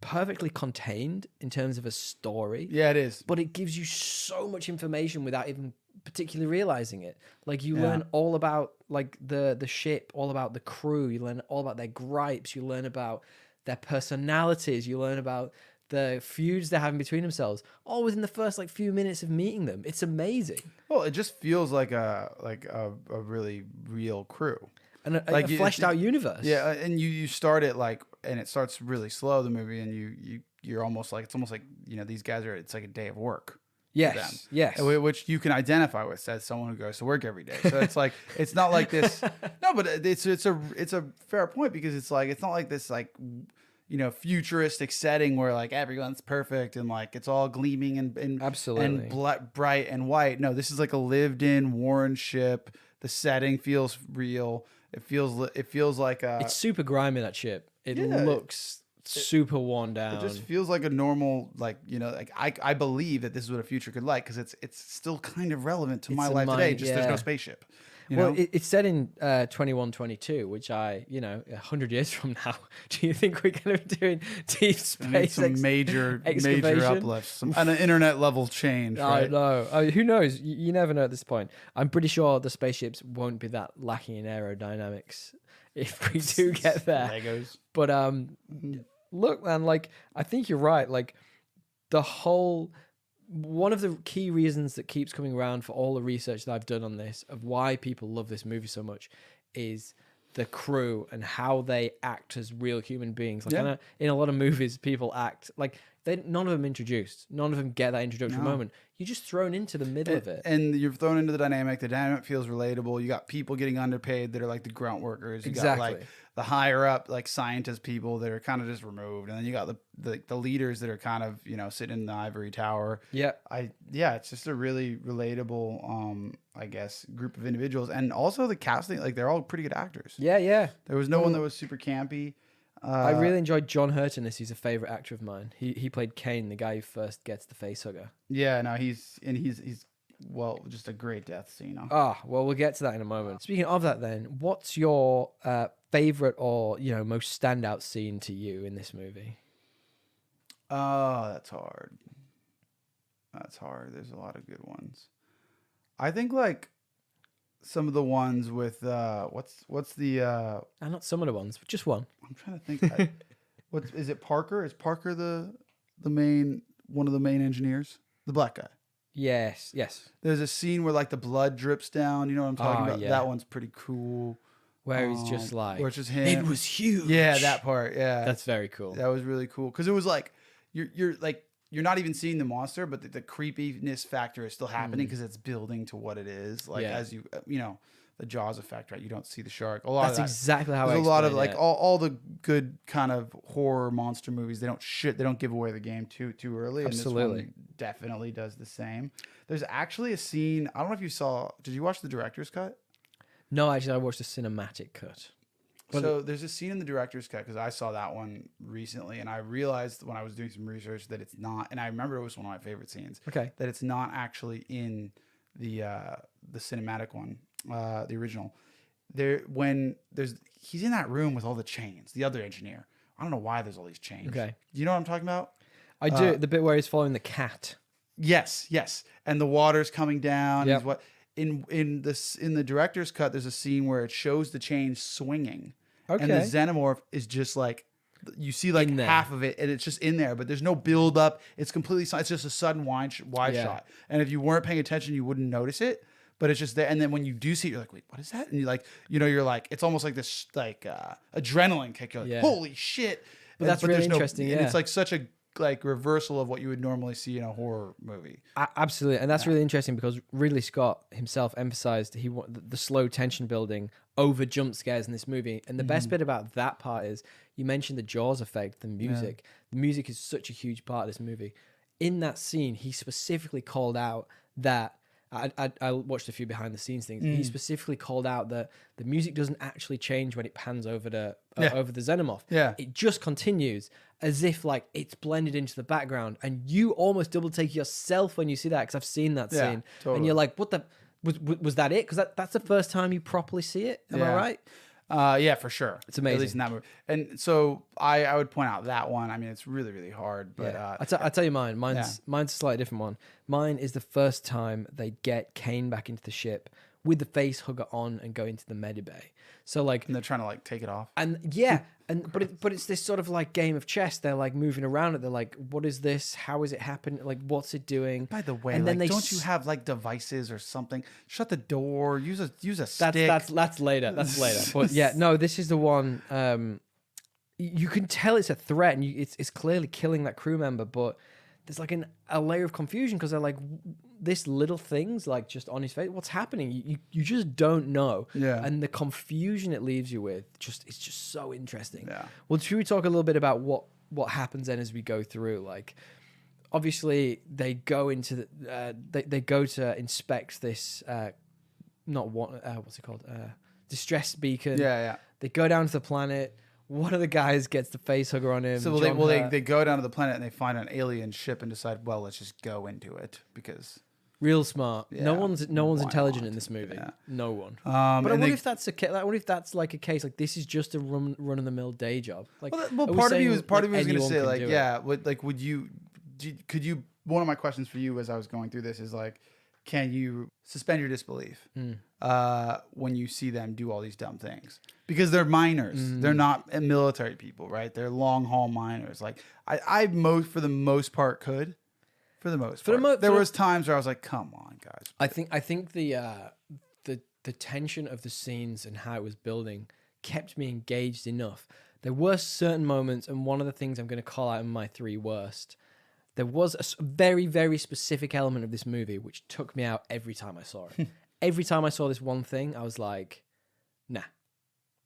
perfectly contained in terms of a story.
Yeah, it is.
But it gives you so much information without even particularly realizing it. Like you learn all about like the ship, all about the crew. You learn all about their gripes. You learn about their personalities. You learn about the feuds they're having between themselves, all within the first like few minutes of meeting them. It's amazing.
Well, it just feels like a really real crew.
And a fleshed out universe.
Yeah, and you start it like, and it starts really slow, the movie, and you're almost like, it's almost like, you know, these guys are, it's like a day of work.
Yes, yes.
Which you can identify with as someone who goes to work every day. So it's like, it's not like this. No, but it's a fair point, because it's like, it's not like this like, you know, futuristic setting where like everyone's perfect and like it's all gleaming and
absolutely
and bright and white. No, this is like a lived-in worn ship. The setting feels real. It feels like
it's super grimy, that ship. It looks super worn down.
It just feels like a normal, like, you know, like I believe that this is what a future could like, because it's still kind of relevant to my life today. Just there's no spaceship.
Well, it's set in 2122, which you know, 100 years from now, do you think we're going to be doing deep space?
Some major uplifts, an internet level change. Right?
I know. I mean, who knows? You never know at this point. I'm pretty sure the spaceships won't be that lacking in aerodynamics if we do get there.
Legos.
But look, man, like, I think you're right. Like, one of the key reasons that keeps coming around for all the research that I've done on this, of why people love this movie so much, is the crew and how they act as real human beings. Like, in a lot of movies, people act like none of them introduced. None of them get that introductory moment. You're just thrown into the middle of it.
And you're thrown into the dynamic. The dynamic feels relatable. You got people getting underpaid that are like the grunt workers. You got like the higher up, like scientist people that are kind of just removed. And then you got the leaders that are kind of, you know, sitting in the ivory tower.
Yeah.
It's just a really relatable, I guess, group of individuals. And also the casting, like, they're all pretty good actors.
Yeah, yeah.
There was no one that was super campy.
I really enjoyed John Hurt in this. He's a favorite actor of mine. He played Kane, the guy who first gets the facehugger.
Yeah, no, he's well, just a great death scene.
Well, we'll get to that in a moment. Speaking of that, then, what's your favorite or, you know, most standout scene to you in this movie?
Oh, that's hard. There's a lot of good ones. I think like some of the ones with what's the
not some of the ones, but just one.
I'm trying to think. Is it Parker? Is Parker the main, one of the main engineers? The black guy.
Yes.
There's a scene where like the blood drips down. You know what I'm talking about? Yeah. That one's pretty cool.
Where he's just like,
where it's just him.
It was huge.
Yeah, that part. Yeah,
that's very cool.
That was really cool, because it was like you're not even seeing the monster, but the creepiness factor is still happening because it's building to what it is. Like as you know, the Jaws effect, right? You don't see the shark.
That's exactly how.
There's a lot of like all the good kind of horror monster movies. They don't give away the game too early.
Absolutely,
and this one definitely does the same. There's actually a scene. I don't know if you saw. Did you watch the director's cut?
No, actually, I watched the cinematic cut.
So there's a scene in the director's cut, because I saw that one recently, and I realized when I was doing some research that it's not, and I remember it was one of my favorite scenes.
Okay.
That it's not actually in the cinematic one, the original. He's in that room with all the chains, the other engineer. I don't know why there's all these chains.
Okay.
Do you know what I'm talking about?
I do. The bit where he's following the cat.
Yes. And the water's coming down.
Yep.
In the director's cut, there's a scene where it shows the chains swinging, and the xenomorph is just like, you see like half of it, and it's just in there, but there's no build up. It's completely, it's just a sudden wide shot, and if you weren't paying attention, you wouldn't notice it. But it's just there, and then when you do see it, you're like, wait, what is that? And you're like, it's almost like this like adrenaline kick. You're like, holy shit!
But that's really interesting.
And it's like such a like reversal of what you would normally see in a horror movie.
Absolutely, and that's really interesting, because Ridley Scott himself emphasized the slow tension building over jump scares in this movie. And the best bit about that part is, you mentioned the Jaws effect, the music. The music is such a huge part of this movie. In that scene, he specifically called out that. I watched a few behind the scenes things. He specifically called out that the music doesn't actually change when it pans over the xenomorph.
Yeah.
It just continues as if like it's blended into the background, and you almost double take yourself when you see that, because I've seen that scene, and you're like, what the was that it? Because that's the first time you properly see it. Am I right?
Yeah, for sure.
It's amazing.
At least in that movie. And so I would point out that one. I mean, it's really, really hard. But
I'll tell you mine. Mine's a slightly different one. Mine is the first time they get Kane back into the ship with the face hugger on and go into the medibay. So like,
and they're trying to like take it off.
And yeah, but it's this sort of like game of chess. They're like moving around it. They're like, what is this? How is it happening? Like, what's it doing?
By the way,
and
like, don't you have like devices or something? Shut the door. Use a stick.
That's later. That's later. But yeah, no, this is the one. You can tell it's a threat, and it's clearly killing that crew member. But there's like a layer of confusion because they're like, this little thing's like just on his face. What's happening? You just don't know.
Yeah.
And the confusion it leaves you with it's just so interesting.
Yeah.
Well, should we talk a little bit about what happens then as we go through? Like, obviously they go into the they go to inspect this what's it called? Distress beacon.
Yeah.
They go down to the planet. One of the guys gets the face hugger on him.
So they go down to the planet and they find an alien ship and decide, well, let's just go into it because
real smart.
Yeah,
no one's intelligent
not?
in this movie.
Yeah.
No one.
But
I wonder if that's I wonder if that's like a case like this is just a run of the mill day job. Like,
part of me was going to say like,
yeah.
Would you? Could you? One of my questions for you as I was going through this is like, can you suspend your disbelief when you see them do all these dumb things? Because they're miners. They're not military people, right? They're long haul miners. Like I for the most part could. For the most part. There was times where I was like, come on, guys.
I think the tension of the scenes and how it was building kept me engaged enough. There were certain moments, and one of the things I'm going to call out in my 3 worst, there was a very, very specific element of this movie which took me out every time I saw it. Every time I saw this one thing, I was like, nah,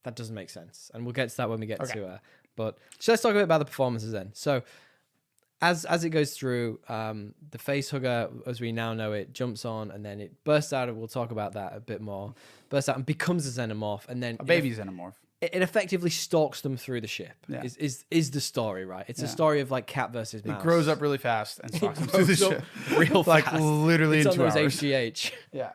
that doesn't make sense. And we'll get to that when we get to it. But so let's talk a bit about the performances then. So as it goes through, the face hugger, as we now know it, jumps on and then it bursts out. We'll talk about that a bit more. Bursts out and becomes a xenomorph. And then
a baby xenomorph.
It effectively stalks them through the ship. Yeah. Is the story, right? It's a story of like cat versus mouse.
It grows up really fast and stalks them through the ship.
Real fast.
Like literally
it's
in 2
on those
hours.
HGH.
Yeah.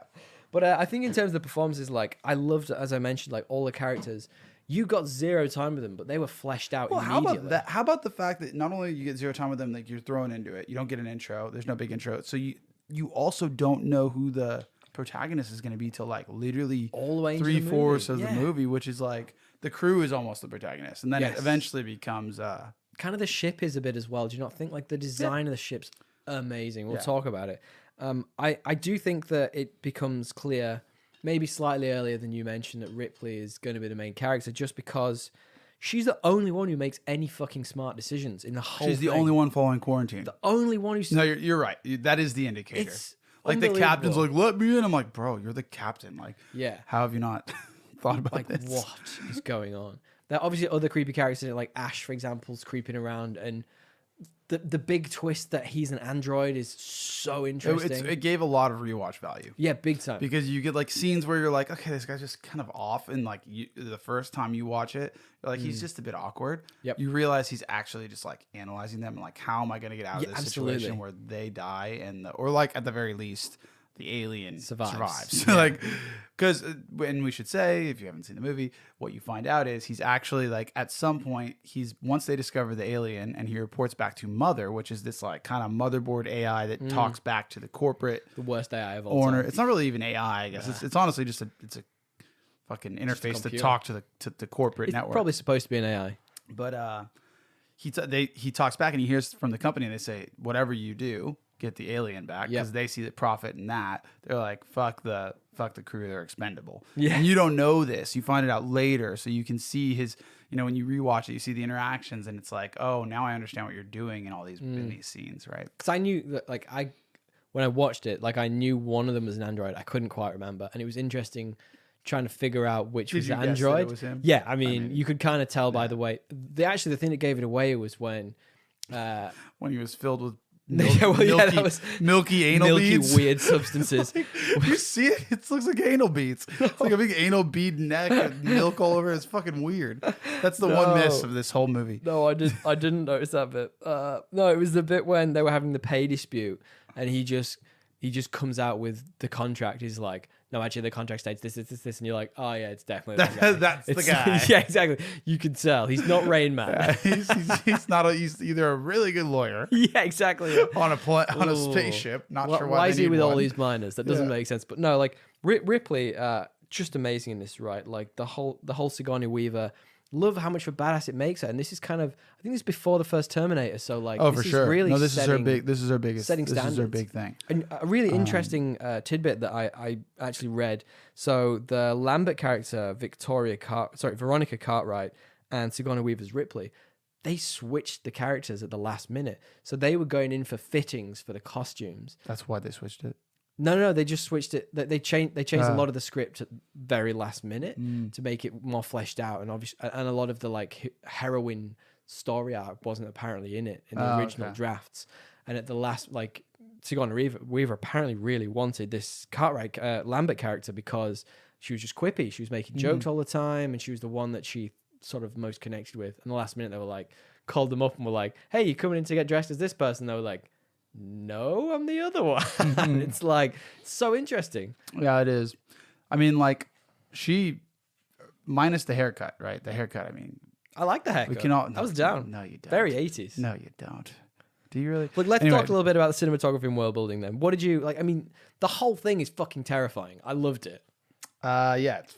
But I think in terms of the performances, like I loved, as I mentioned, like all the characters. You got 0 time with them, but they were fleshed out immediately.
How about that? How about the fact that not only you get 0 time with them, like you're thrown into it, you don't get an intro. There's no big intro, so you also don't know who the protagonist is going to be till like literally
all the way
3/4 of the movie, which is like the crew is almost the protagonist, and then it eventually becomes
kind of the ship is a bit as well. Do you not think like the design of the ship's amazing? We'll talk about it. I do think that it becomes clear, maybe slightly earlier than you mentioned, that Ripley is going to be the main character just because she's the only one who makes any fucking smart decisions in the whole
She's the only one following quarantine.
The only one who's...
No, you're right. That is the indicator. It's like the captain's like, let me in. I'm like, bro, you're the captain. Like, how have you not thought about this?
What is going on? There are obviously other creepy characters in it, like Ash, for example, is creeping around, and the big twist that he's an android is so interesting.
It gave a lot of rewatch value.
Yeah, big time.
Because you get like scenes where you're like, okay, this guy's just kind of off, and like the first time you watch it, you're like, he's just a bit awkward.
Yep.
You realize he's actually just like analyzing them and like, how am I going to get out of this situation where they die or like at the very least the alien survives. Like, because and we should say, if you haven't seen the movie, what you find out is he's actually like at some point once they discover the alien and he reports back to Mother, which is this like kind of motherboard AI that talks back to the corporate,
the worst AI of all time.
It's not really even AI, I guess. It's honestly just a fucking interface to talk to the corporate network.
Probably supposed to be an AI,
but he talks back and he hears from the company and they say, whatever you do, get the alien back, because they see the profit in that. They're like, fuck the crew, they're expendable. Yeah. And you don't know this. You find it out later, so you can see his, when you rewatch it, you see the interactions and it's like, oh, now I understand what you're doing in all these in these scenes, right?
Because I knew that, like, when I watched it, like I knew one of them was an android. I couldn't quite remember, and it was interesting trying to figure out which was the android. It was him? Yeah, I mean, you could kind of tell by the way. The thing that gave it away was when
he was filled with
that was
milky anal beads.
Weird substances.
Like, you see it? It looks like anal beads. It's like a big anal bead neck and milk all over. It's fucking weird. That's the one miss of this whole movie.
No, I didn't notice that bit. No, it was the bit when they were having the pay dispute, and he he just comes out with the contract. He's like, no, actually, the contract states this, and you're like, oh yeah, it's definitely the guy.
That's the guy.
Yeah, exactly. You can tell he's not Rain Man.
He's not. He's either a really good lawyer.
Yeah, exactly.
On a spaceship. Not sure why
is
they
he
need
with all
one.
these miners? That doesn't make sense. But no, like Ripley, just amazing in this, right? Like the whole Sigourney Weaver. Love how much of a badass it makes her, and this is kind of, I think this is before the first Terminator, so like,
oh,
this
for
is
sure.
really
No, this is her
setting,
big. This is her biggest.
setting
This
standards.
is her big thing.
And a really interesting tidbit that I actually read. So the Lambert character, Veronica Cartwright, and Sigourney Weaver's Ripley, they switched the characters at the last minute. So they were going in for fittings for the costumes.
That's why they switched it.
No, they just switched it. They changed a lot of the script at very last minute to make it more fleshed out, and obviously, and a lot of the like heroine story arc wasn't apparently in it in the original drafts. And at the last, like, Sigourney Weaver apparently really wanted this Cartwright Lambert character because she was just quippy. She was making jokes all the time, and she was the one that she sort of most connected with. And the last minute, they were like, called them up and were like, "Hey, you coming in to get dressed as this person?" They were like, "No, I'm the other one." It's like so interesting.
Yeah, it is. I mean, like, she minus the haircut, right? The haircut. I mean,
I like the haircut.
we can all.
I was down.
No, you don't.
Very 80s.
No, you don't. Do you really?
Look, let's talk a little bit about the cinematography and world building then. What did you like? I mean, the whole thing is fucking terrifying. I loved it.
Yeah, it's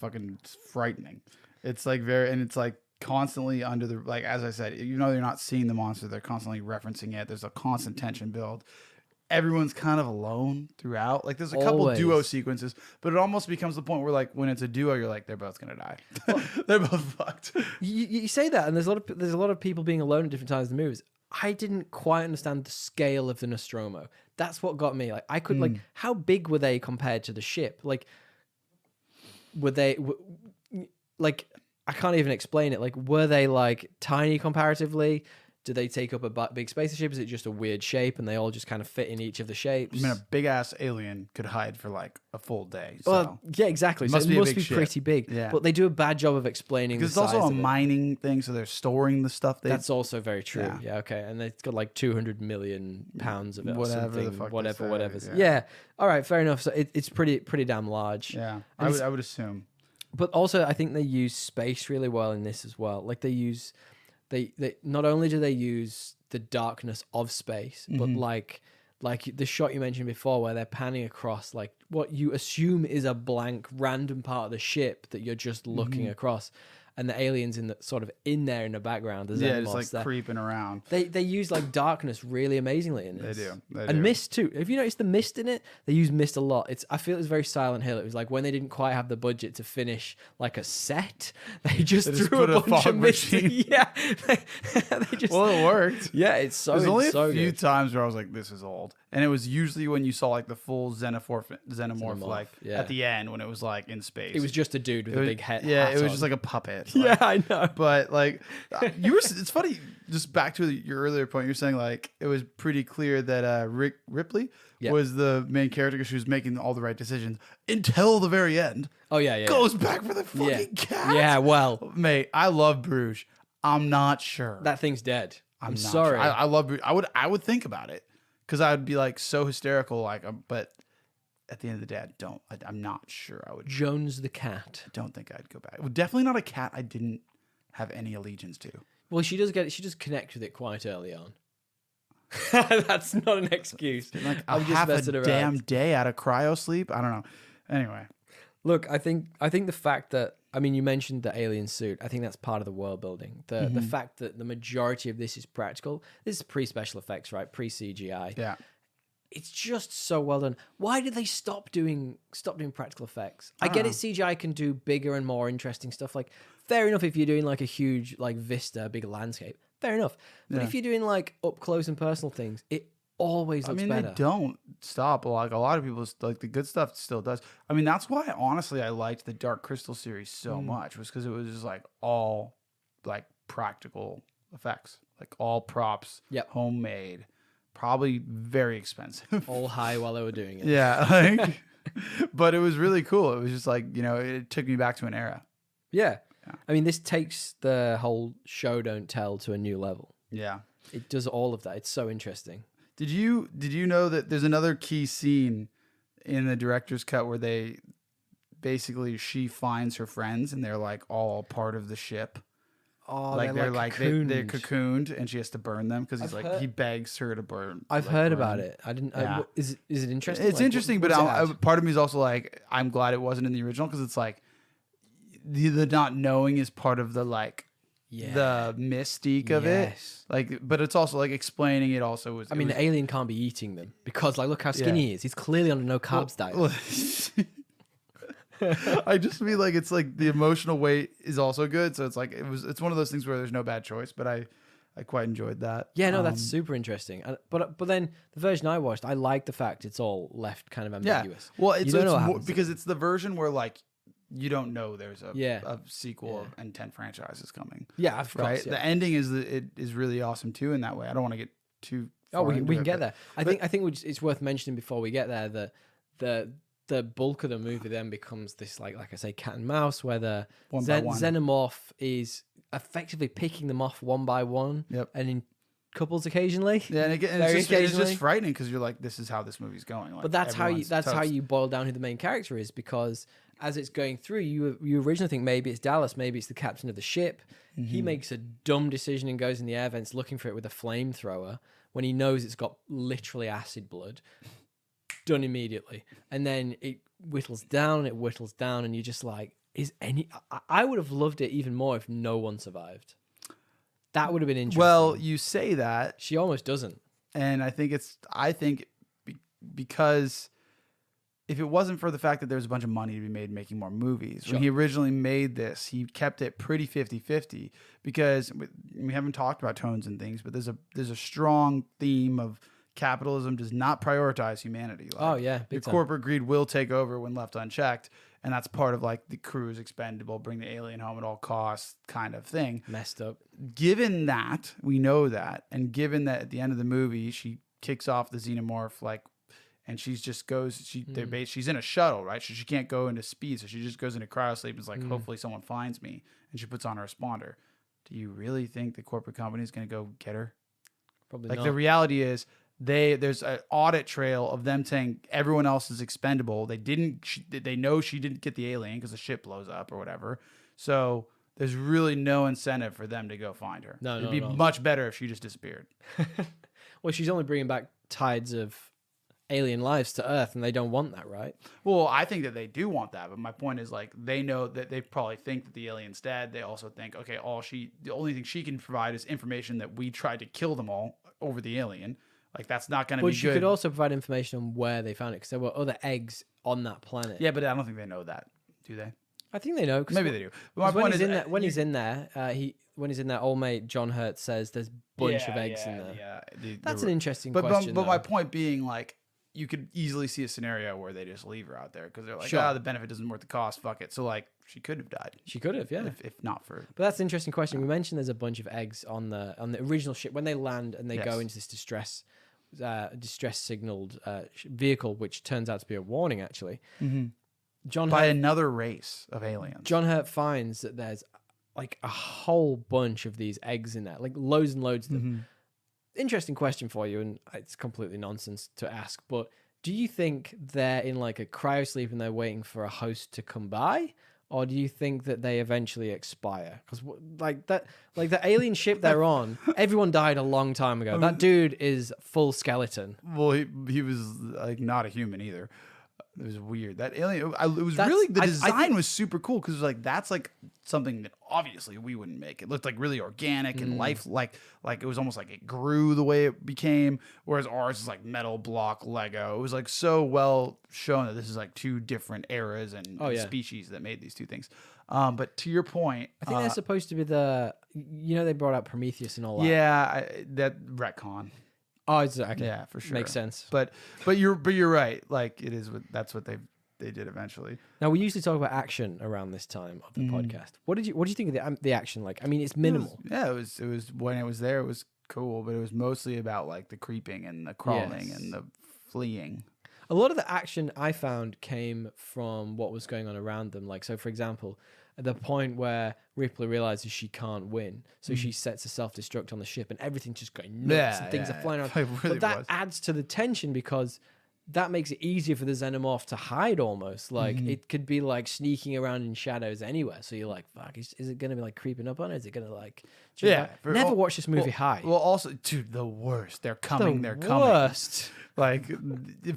frightening. It's like and it's like constantly under the, like, as I said, you know, you're not seeing the monster, they're constantly referencing it. There's a constant tension build. Everyone's kind of alone throughout. Like, there's a couple duo sequences, but it almost becomes the point where, like, when it's a duo, you're like, they're both gonna die. They're both fucked.
You say that, and there's a lot of people being alone at different times in the movies. I didn't quite understand the scale of the Nostromo. That's what got me. Like, I could like, how big were they compared to the ship? Like, were they like? I can't even explain it. Like, were they like tiny comparatively? Do they take up a big spaceship? Is it just a weird shape and they all just kind of fit in each of the shapes?
I mean, a big ass alien could hide for like a full day. So.
Well, yeah, exactly. So it must be pretty big. Yeah. But they do a bad job of explaining
because it's also a mining thing, so they're storing the stuff.
That's also very true. Yeah, okay. And they've got like 200 million pounds of it,
whatever
or
the fuck.
Whatever. Yeah. All right, fair enough. So it's pretty damn large.
Yeah, I would assume.
But also, I think they use space really well in this as well. Like, they not only do they use the darkness of space, but like the shot you mentioned before where they're panning across like what you assume is a blank random part of the ship that you're just looking across, and the aliens in there in the background.
It's like there. Creeping around.
They use like darkness really amazingly in this.
They do.
And mist too. Have you noticed the mist in it? They use mist a lot. I feel it was very Silent Hill. It was like when they didn't quite have the budget to finish like a set, they just threw a bunch of mist. Yeah.
Well, it worked.
Yeah, it's so.
There's only a few
good.
times where I was like, "This is old," and it was usually when you saw like the full xenomorph like at the end when it was like in space.
It was just a dude with a big head.
Yeah, it was just like a puppet. Like,
yeah, I know.
But like, it's funny. Just back to your earlier point, you're saying like it was pretty clear that Ripley was the main character because she was making all the right decisions until the very end.
Oh yeah.
Goes back for the fucking cat.
Yeah, well,
mate, I love Bruges. I'm not sure
that thing's dead. I'm
not
sorry.
Sure. I love Bruges. I would think about it because I would be like so hysterical, like, but at the end of the day, I'm not sure I would.
Jones the cat.
I don't think I'd go back. Well, definitely not a cat I didn't have any allegiance to.
Well, she does connect with it quite early on. That's not an excuse.
Like I'm just half a damn day out of cryo sleep. I don't know. Anyway,
look, I think the fact that, I mean, you mentioned the alien suit. I think that's part of the world building. The fact that the majority of this is practical. This is pre-special effects, right? Pre-CGI.
Yeah.
It's just so well done. Why did they stop doing practical effects? I get it. CGI can do bigger and more interesting stuff. Like, fair enough if you're doing like a huge like vista, big landscape. Fair enough. But if you're doing like up close and personal things, it always looks better.
They don't stop. Like a lot of people, like the good stuff still does. I mean, that's why honestly I liked the Dark Crystal series so much, was because it was just like all like practical effects, like all props, homemade. Probably very expensive.
All high while they were doing it.
Yeah. Like, but it was really cool. It was just like, it took me back to an era.
Yeah. I mean, this takes the whole show don't tell to a new level.
Yeah.
It does all of that. It's so interesting.
Did you know that there's another key scene in the director's cut where they basically she finds her friends and they're like all part of the ship.
Oh,
like they're cocooned and she has to burn them because he begs her to burn.
I've heard about it. I didn't.
Yeah.
Is it interesting?
It's interesting, but part of me is also like I'm glad it wasn't in the original because it's like the not knowing is part of the the mystique of it. Like, but it's also like explaining it also was.
I mean, the alien can't be eating them because like look how skinny he is. He's clearly on a no carbs diet.
I just mean like it's like the emotional weight is also good, so it's like it's one of those things where there's no bad choice, but I quite enjoyed that.
Yeah, no, that's super interesting. But then the version I watched, I like the fact it's all left kind of ambiguous.
Yeah. Well, it's more, because it's the version where like you don't know there's a sequel and 10 franchises coming.
Yeah, of course.
Right.
Yeah.
The ending is really awesome too in that way. I don't want to get too.
We can get there. I think it's worth mentioning before we get there that the bulk of the movie then becomes this like I say, cat and mouse, where the xenomorph is effectively picking them off one by one, and in couples occasionally.
Yeah, and it's just frightening because you're like, this is how this movie's going. Like,
but that's how you boil down who the main character is, because as it's going through, you originally think maybe it's Dallas, maybe it's the captain of the ship. Mm-hmm. He makes a dumb decision and goes in the air vents looking for it with a flamethrower when he knows it's got literally acid blood. Done immediately, and then it whittles down, and you're just like, I would have loved it even more if no one survived. That would have been interesting.
Well, you say that.
She almost doesn't.
And I think because if it wasn't for the fact that there's a bunch of money to be made making more movies, when he originally made this, he kept it pretty 50-50 because we haven't talked about tones and things, but there's a strong theme of capitalism does not prioritize humanity. Like, the corporate greed will take over when left unchecked, and that's part of like the crew is expendable, bring the alien home at all costs kind of thing.
Messed up.
Given that, we know that, and given that at the end of the movie, she kicks off the xenomorph, and she's in a shuttle, right? So she can't go into speed, so she just goes into cryosleep and is like, hopefully someone finds me, and she puts on a responder. Do you really think the corporate company is going to go get her?
Probably not.
The reality is, there's an audit trail of them saying everyone else is expendable. They know she didn't get the alien because the ship blows up or whatever. So there's really no incentive for them to go find her. It'd be much better if she just disappeared.
Well, she's only bringing back tides of alien lives to Earth, and they don't want that, right?
Well, I think that they do want that, but my point is like they know that they probably think that the alien's dead. They also think, okay, the only thing she can provide is information that we tried to kill them all over the alien. Like, that's not going to be good.
But she could also provide information on where they found it, because there were other eggs on that planet.
Yeah, but I don't think they know that, do they?
I think they know.
Maybe they do. But my point is,
when he's in there, old mate John Hurt says there's a bunch of eggs in there.
Yeah,
that's an interesting question.
But my point being, like, you could easily see a scenario where they just leave her out there because they're like, the benefit isn't worth the cost. Fuck it. So, like, she could have died.
She could have, yeah.
If not for.
But that's an interesting question. We mentioned there's a bunch of eggs on the original ship when they land and they go into this distress signaled vehicle, which turns out to be a warning, actually.
Mm-hmm. By another race of aliens.
John Hurt finds that there's like a whole bunch of these eggs in there, like loads and loads of them. Mm-hmm. Interesting question for you, and it's completely nonsense to ask, but do you think they're in like a cryosleep and they're waiting for a host to come by? Or do you think that they eventually expire? Because the alien ship they're on, everyone died a long time ago. That dude is full skeleton.
Well, he was like not a human either. It was weird. That alien, the design was super cool because it was like, that's like something that obviously we wouldn't make. It looked like really organic and life, like it was almost like it grew the way it became, whereas ours is like metal block Lego. It was like so well shown that this is like two different eras and species that made these two things. But to your point,
I think they're supposed to be they brought out Prometheus and all that.
Yeah, that retcon.
Oh, exactly.
Yeah, for sure.
Makes sense.
But you're right. Like that's what they did eventually.
Now we usually talk about action around this time of the podcast. What did you think of the action? Like, I mean, it's minimal.
It was when it was there, it was cool, but it was mostly about like the creeping and the crawling and the fleeing.
A lot of the action I found came from what was going on around them. Like, so for example, at the point where Ripley realizes she can't win, so she sets a self-destruct on the ship and everything's just going nuts and things are flying around.
Really
but that adds to the tension because that makes it easier for the xenomorph to hide almost. Like it could be like sneaking around in shadows anywhere. So you're like, fuck, is it going to be like creeping up on it? Is it going to like... Never watch this movie high.
Well, also, dude, the worst. They're coming. They're coming.
Worst.
Like,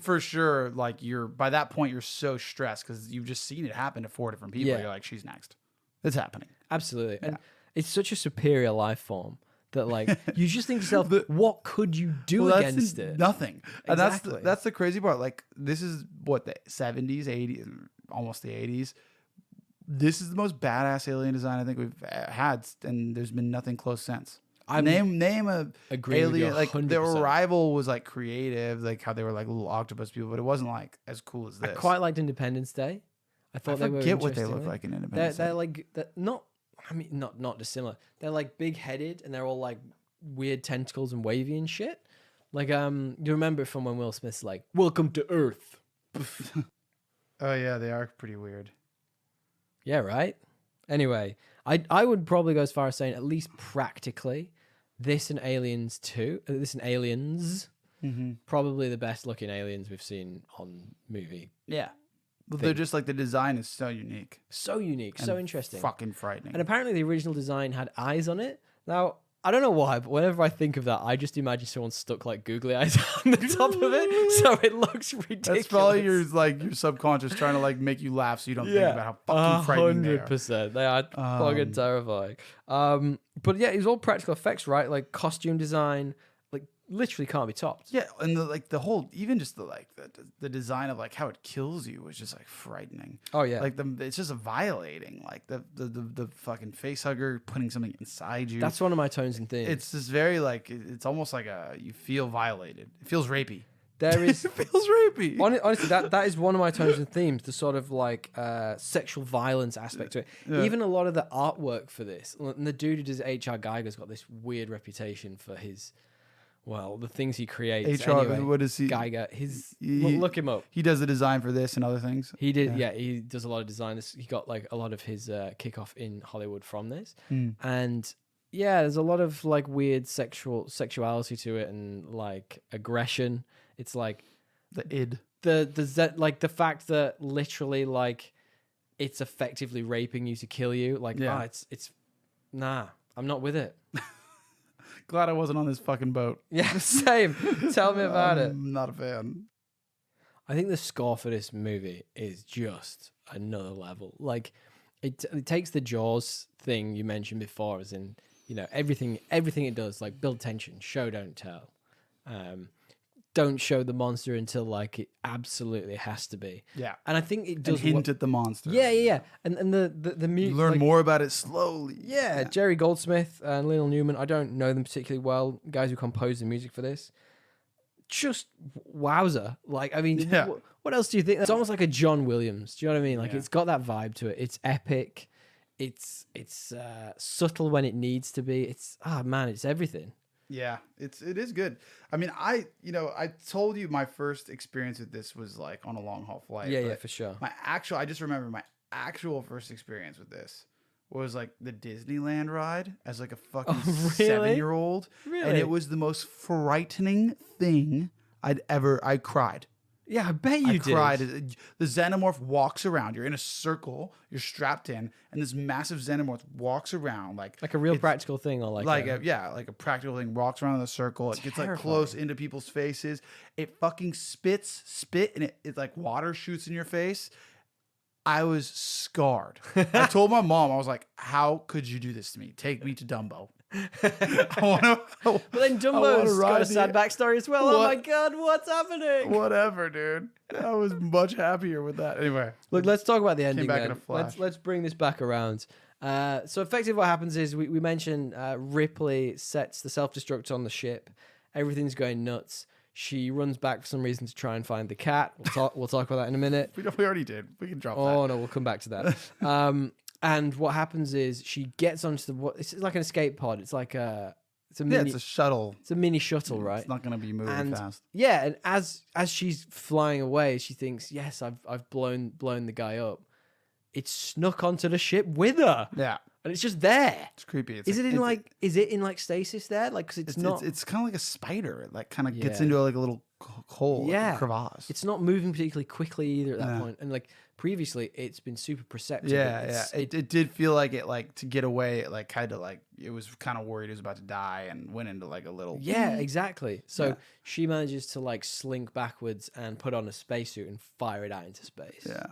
for sure, like, by that point, you're so stressed because you've just seen it happen to 4 different people. You're like, she's next. It's happening.
Absolutely. And it's such a superior life form that, like, you just think to yourself, what could you do against it?
Nothing.
Exactly.
And that's the crazy part. Like, this is what, the 70s, 80s, almost the 80s. This is the most badass alien design I think we've had, and there's been nothing close since. Name a alien. Like, the Arrival was like creative, like how they were like little octopus people, but it wasn't like as cool as this.
I quite liked Independence Day. I thought they were
forget what they look like in Independence Day.
They're like not dissimilar. They're like big headed and they're all like weird tentacles and wavy and shit. Like you remember from when Will Smith's like, "Welcome to Earth."
Oh yeah, they are pretty weird.
Yeah, right. Anyway, I would probably go as far as saying at least practically, this and Aliens 2, this and Aliens, probably the best looking aliens we've seen on movie.
Yeah. But they're just like, the design is so unique.
So unique, so interesting.
Fucking frightening.
And apparently the original design had eyes on it. Now, I don't know why, but whenever I think of that, I just imagine someone stuck like googly eyes on the top of it, so it looks ridiculous.
That's probably your subconscious trying to like make you laugh, so you don't think about how fucking frightening they are.
100%. They are fucking terrifying. But yeah, it was all practical effects, right? Like costume design, like literally can't be topped.
Yeah, and the whole, even just the design of like how it kills you was just like frightening.
Oh yeah,
like it's just violating. Like the fucking face hugger putting something inside you.
That's one of my tones and themes.
It's just very like, it's almost like you feel violated. It feels rapey.
There is
it feels rapey.
Honestly, that is one of my tones and themes. The sort of like sexual violence aspect to it. Yeah. Even a lot of the artwork for this, and the dude who does H.R. Geiger's got this weird reputation for his. Well, the things he creates.
HR,
anyway,
what is he?
Geiger. Look him up.
He does the design for this and other things.
He did, yeah. He does a lot of design. He got like a lot of his kickoff in Hollywood from this, and yeah, there's a lot of like weird sexuality to it and like aggression. It's like
the id,
like the fact that literally like it's effectively raping you to kill you. Like, it's nah, I'm not with it.
Glad I wasn't on this fucking boat.
Yeah, same. Tell me about it.
I'm not a fan.
I think the score for this movie is just another level. Like, it takes the Jaws thing you mentioned before, as in, you know, everything it does, like build tension, show, don't tell. Don't show the monster until like it absolutely has to be.
Yeah.
And I think it does
hint at the monster.
Yeah. And the
you learn more about it slowly.
Yeah, Jerry Goldsmith and Lionel Newman, I don't know them particularly well, guys who composed the music for this. Just wowzer. Like, I mean, what else do you think? It's almost like a John Williams. Do you know what I mean? Like, it's got that vibe to it. It's epic. It's subtle when it needs to be. It's everything.
Yeah, it is good. I mean, I told you my first experience with this was like on a long haul flight.
Yeah, for sure.
I just remember my actual first experience with this was like the Disneyland ride as like a fucking 7-year-old.
Really?
And it was the most frightening thing I cried.
Yeah, I bet you did.
I cried. The xenomorph walks around. You're in a circle. You're strapped in, and this massive xenomorph walks around like
a real practical thing, or like
a practical thing. Walks around in a circle. It gets like close into people's faces. It fucking spit, and it like water shoots in your face. I was scarred. I told my mom, I was like, "How could you do this to me? Take me to Dumbo."
But then Dumbo's got a sad backstory as well. Oh my god, what's happening?
Whatever, dude. I was much happier with that. Anyway,
look, let's talk about the ending.
Came back in a flash.
Let's bring this back around. So effectively what happens is we mentioned Ripley sets the self-destruct on the ship. Everything's going nuts. She runs back for some reason to try and find the cat. We'll talk about that in a minute.
We already did. We can drop that.
Oh no, we'll come back to that. And what happens is she gets onto it's like an escape pod. It's like it's a
shuttle.
It's a mini shuttle, right?
It's not going to be moving fast.
Yeah, and as she's flying away, she thinks, "Yes, I've blown the guy up." it's snuck onto the ship with her.
Yeah.
And it's just there.
It's creepy.
Is it in like stasis there? Like, because it's not.
It's kind of like a spider. It like kind of gets into like a little hole, like a crevasse.
It's not moving particularly quickly either at that point. And like previously, it's been super perceptive.
Yeah. It did feel like it, like to get away. It like kind of like it was kind of worried it was about to die and went into like a little.
Yeah, exactly. So she manages to like slink backwards and put on a spacesuit and fire it out into space.
Yeah.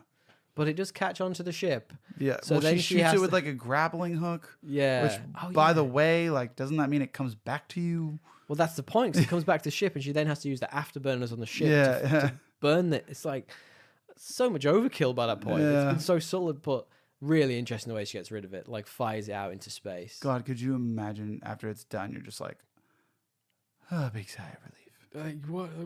But it does catch onto the ship.
Yeah.
So
well,
then
she shoots it with like a grappling hook.
Yeah.
Which, by the way, like, doesn't that mean it comes back to you?
Well, that's the point. Because it comes back to the ship, and she then has to use the afterburners on the ship to burn it. It's like so much overkill by that point. It's been so subtle, but really interesting the way she gets rid of it. Like fires it out into space.
God, could you imagine after it's done, you're just like, oh, big sigh of relief.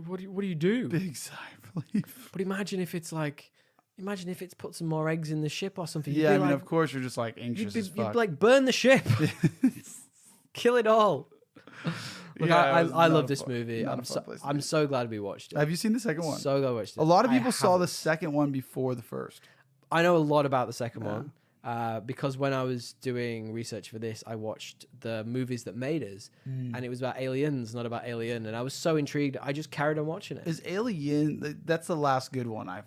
What do you do?
Big sigh of relief.
But imagine if it's like. Imagine if it's put some more eggs in the ship or something.
Yeah, I mean, of course you're just like anxious as fuck.
You'd like burn the ship, kill it all. Look, I love this movie. I'm so glad we watched it.
Have you seen the second one?
So glad we watched it.
A lot of people saw the second one before the first.
I know a lot about the second one because when I was doing research for this, I watched the movies that made us, and it was about aliens, not about Alien, and I was so intrigued. I just carried on watching it.
Is Alien? That's the last good one, I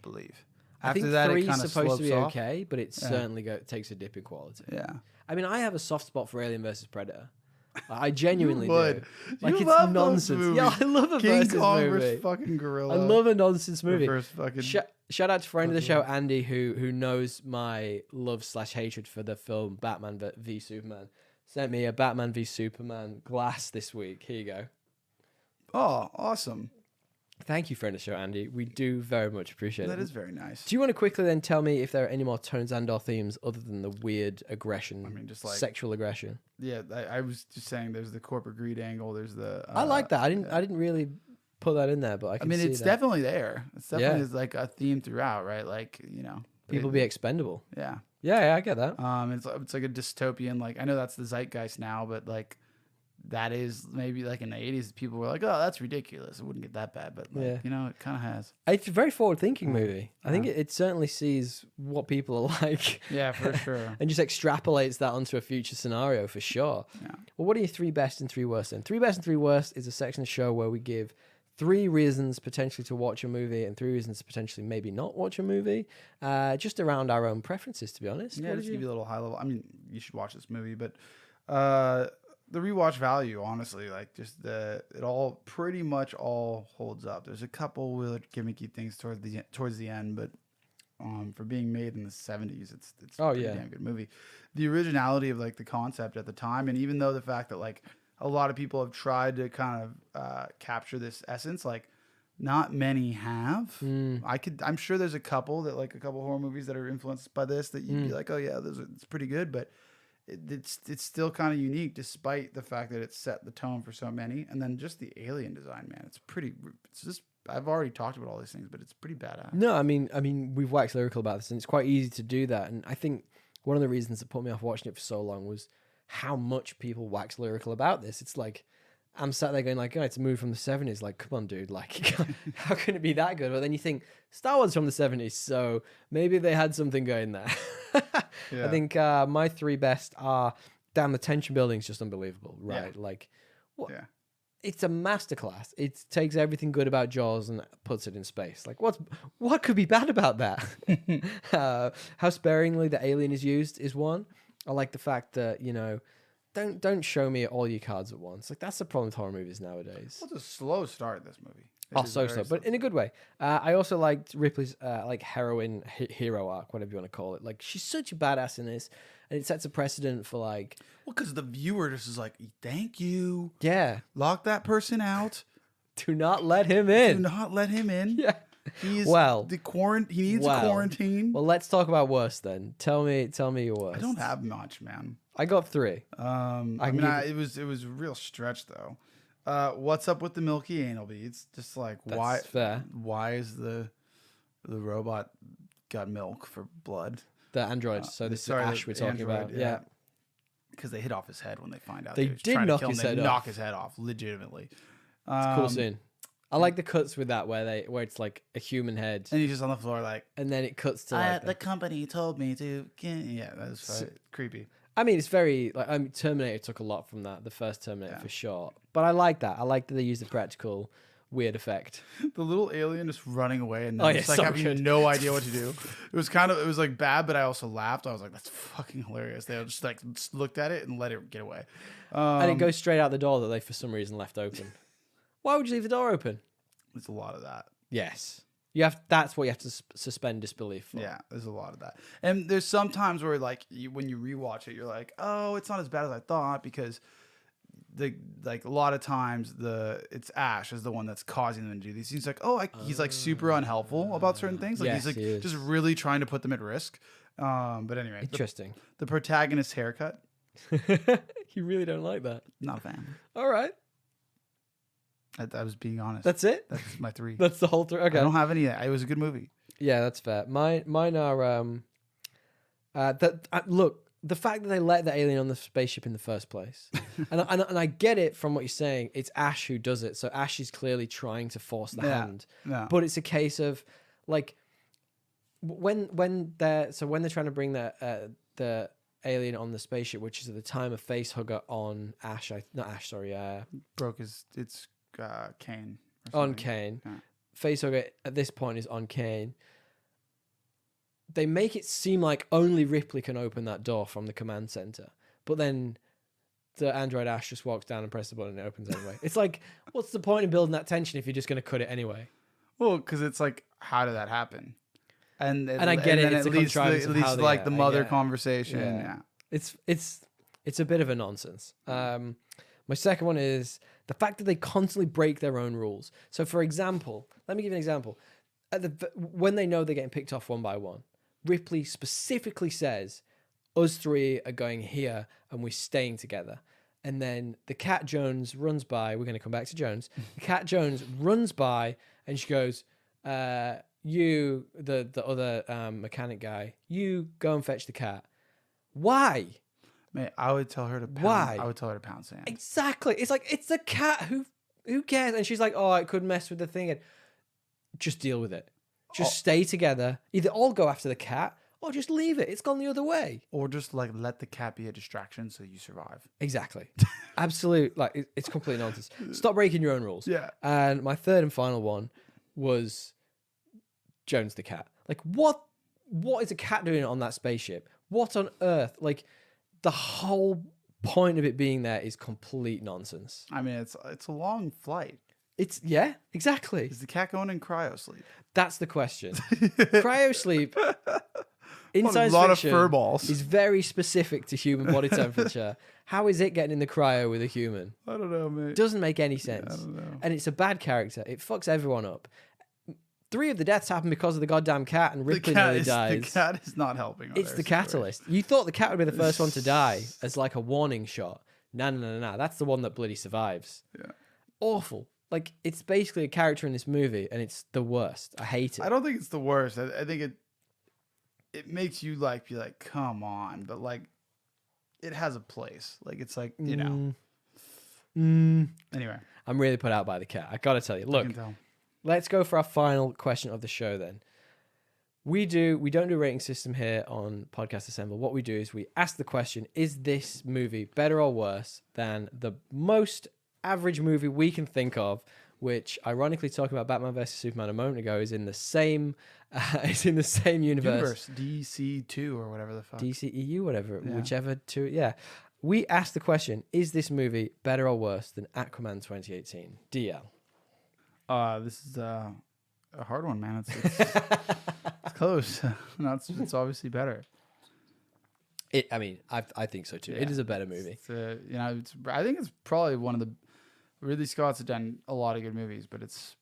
believe.
I think
that,
3 is supposed to be
off.
okay, but it certainly takes a dip in quality.
Yeah.
I mean, I have a soft spot for Alien versus Predator. I genuinely
do.
Like,
you
it's
love
nonsense. Yeah, I love a
King
versus
Kong
movie.
versus fucking gorilla.
I love a nonsense movie.
Fucking
Shout out to friend of the show, Andy, who knows my love/hatred for the film Batman v Superman. Sent me a Batman v Superman glass this week. Here you go.
Oh, awesome.
Thank you, friend of the show, Andy. We do very much appreciate it.
That is very nice.
Do you want to quickly then tell me if there are any more tones and or themes other than the weird aggression,
just like
sexual aggression?
Yeah, I was just saying there's the corporate greed angle. There's the...
I like that. I didn't really put that in there, but I can see
it's definitely there. It's definitely is like a theme throughout, right? Like,
people be expendable.
Yeah.
Yeah, I get that.
It's like a dystopian, like, I know that's the zeitgeist now, but like that is maybe like in the 80s, people were like, oh, that's ridiculous. It wouldn't get that bad, but like, it kind of has.
It's a very forward-thinking movie. I think it certainly sees what people are like.
Yeah, for sure.
And just extrapolates that onto a future scenario for sure. Yeah. Well, what are your 3 best and 3 worst then? 3 best and 3 worst is a section of the show where we give 3 reasons potentially to watch a movie and 3 reasons to potentially maybe not watch a movie, just around our own preferences, to be honest.
Yeah, just give you a little high level. I mean, you should watch this movie, but the rewatch value, honestly, like just it all pretty much all holds up. There's a couple weird gimmicky things towards the end, but for being made in the 70s, it's a pretty damn good movie. The originality of like the concept at the time, and even though the fact that like a lot of people have tried to kind of capture this essence, like not many have. I'm sure there's a couple horror movies that are influenced by this that you'd be like, oh yeah, it's pretty good, but it's still kind of unique despite the fact that it set the tone for so many. And then just the alien design, man, it's just, I've already talked about all these things, but it's pretty badass.
No, I mean, we've waxed lyrical about this, and it's quite easy to do that. And I think one of the reasons that put me off watching it for so long was how much people wax lyrical about this. It's like, I'm sat there going like, oh, it's a movie from the 70s. Like, come on, dude. Like, how can it be that good? But then you think, Star Wars from the 70s, so maybe they had something going there. I think my 3 best are, damn, the tension building is just unbelievable, right? Yeah. Like, what? Yeah. It's a masterclass. It takes everything good about Jaws and puts it in space. Like, what could be bad about that? How sparingly the alien is used is one. I like the fact that, don't show me all your cards at once. Like, that's the problem with horror movies nowadays.
Well, it's a slow start, this movie.
So slow, but in a good way. I also liked Ripley's like heroine hero arc, whatever you want to call it. Like, she's such a badass in this, and it sets a precedent for like.
Well, because the viewer just is like, thank you.
Yeah.
Lock that person out.
Do not let him in.
Do not let him in.
Yeah.
He needs quarantine.
Well, let's talk about worst then. Tell me your worst.
I don't have much, man.
I got 3.
It was a real stretch though. What's up with the milky anal beads? Just like,
that's fair.
Why is the robot got milk for blood?
The android. So this is Ash we're talking about. Yeah.
Because they hit off his head when they find out
they did knock his head off.
Knock his head off, legitimately.
It's a cool scene. I like the cuts with that where it's like a human head,
and he's just on the floor like,
and then it cuts to like
the company told me to. Yeah, that's creepy.
I mean, it's very like Terminator took a lot from that, the first Terminator for sure. But I like that. I like that they use the practical weird effect.
The little alien just running away and
just like
having no idea what to do. It was like bad, but I also laughed. I was like, that's fucking hilarious. They just like looked at it and let it get away.
And it goes straight out the door that they for some reason left open. Why would you leave the door open?
There's a lot of that.
Yes. That's what you have to suspend disbelief for.
Yeah, there's a lot of that. And there's some times where like when you rewatch it, you're like, oh, it's not as bad as I thought, because a lot of times it's Ash is the one that's causing them to do these. He's like, he's like super unhelpful about certain things. Like he's like just really trying to put them at risk. But anyway,
interesting.
The protagonist's haircut.
You really don't like that?
Not a fan.
All right.
I was being honest.
That's it?
That's my 3.
That's the whole 3? Okay.
I don't have any. It was a good movie.
Yeah, that's fair. Mine are look, the fact that they let the alien on the spaceship in the first place, and I get it from what you're saying. It's Ash who does it, so Ash is clearly trying to force the hand. Yeah. But it's a case of like when they're trying to bring the alien on the spaceship, which is at the time a face hugger on Ash.
Broke it's Kane.
On Kane. Yeah. Facehugger at this point is on Kane. They make it seem like only Ripley can open that door from the command center, but then the android Ash just walks down and presses the button and it opens anyway. It's like, what's the point in building that tension if you're just going to cut it anyway?
Well, because it's like, how did that happen? And
I get it. It's
at least like the mother conversation. Yeah.
It's a bit of a nonsense. My second one is the fact that they constantly break their own rules. So, for example, let me give you an example. When they know they're getting picked off one by one, Ripley specifically says, us 3 are going here and we're staying together. And then the Cat Jones runs by. We're going to come back to Jones. Cat Jones runs by and she goes, you, the other mechanic guy, you go and fetch the cat. Why?
Mate, I would tell her to pound.
Why?
I would tell her to pound sand.
Exactly. It's like, it's the cat. Who cares? And she's like, oh, it could mess with the thing. And just deal with it. Just stay together. Either all go after the cat or just leave it. It's gone the other way.
Or just like let the cat be a distraction so you survive.
Exactly. Absolute. Like it's complete nonsense. Stop breaking your own rules.
Yeah.
And my third and final one was Jones the cat. Like what is a cat doing on that spaceship? What on earth? Like the whole point of it being there is complete nonsense.
I mean, it's a long flight.
Yeah, exactly.
Is the cat going in cryo sleep?
That's the question. Cryo sleep in science fiction
of fur balls.
Is very specific to human body temperature. How is it getting in the cryo with a human?
I don't know, mate.
Doesn't make any sense.
Yeah, I don't know.
And it's a bad character. It fucks everyone up. 3 of the deaths happen because of the goddamn cat, and Ripley nearly dies.
The cat is not helping.
It's the catalyst. You thought the cat would be the first one to die as like a warning shot. No. That's the one that bloody survives.
Yeah.
Awful. Like, it's basically a character in this movie, and it's the worst. I hate it.
I don't think it's the worst. I think it makes you like be like, come on, but like, it has a place. Like, it's like, you know. Anyway,
I'm really put out by the cat. I gotta tell you. Look, let's go for our final question of the show. Then we don't do a rating system here on Podcast Assemble. What we do is we ask the question: is this movie better or worse than the most average movie we can think of, which ironically, talking about Batman vs Superman a moment ago, is in the same universe.
DC2 or whatever the fuck.
DCEU, whatever, whichever two. Yeah. We asked the question, is this movie better or worse than Aquaman 2018? DL.
This is a hard one, man. It's close. No, it's obviously better.
I think so too. Yeah. It is a better movie.
I think it's probably one of the Ridley Scott's done a lot of good movies, but it's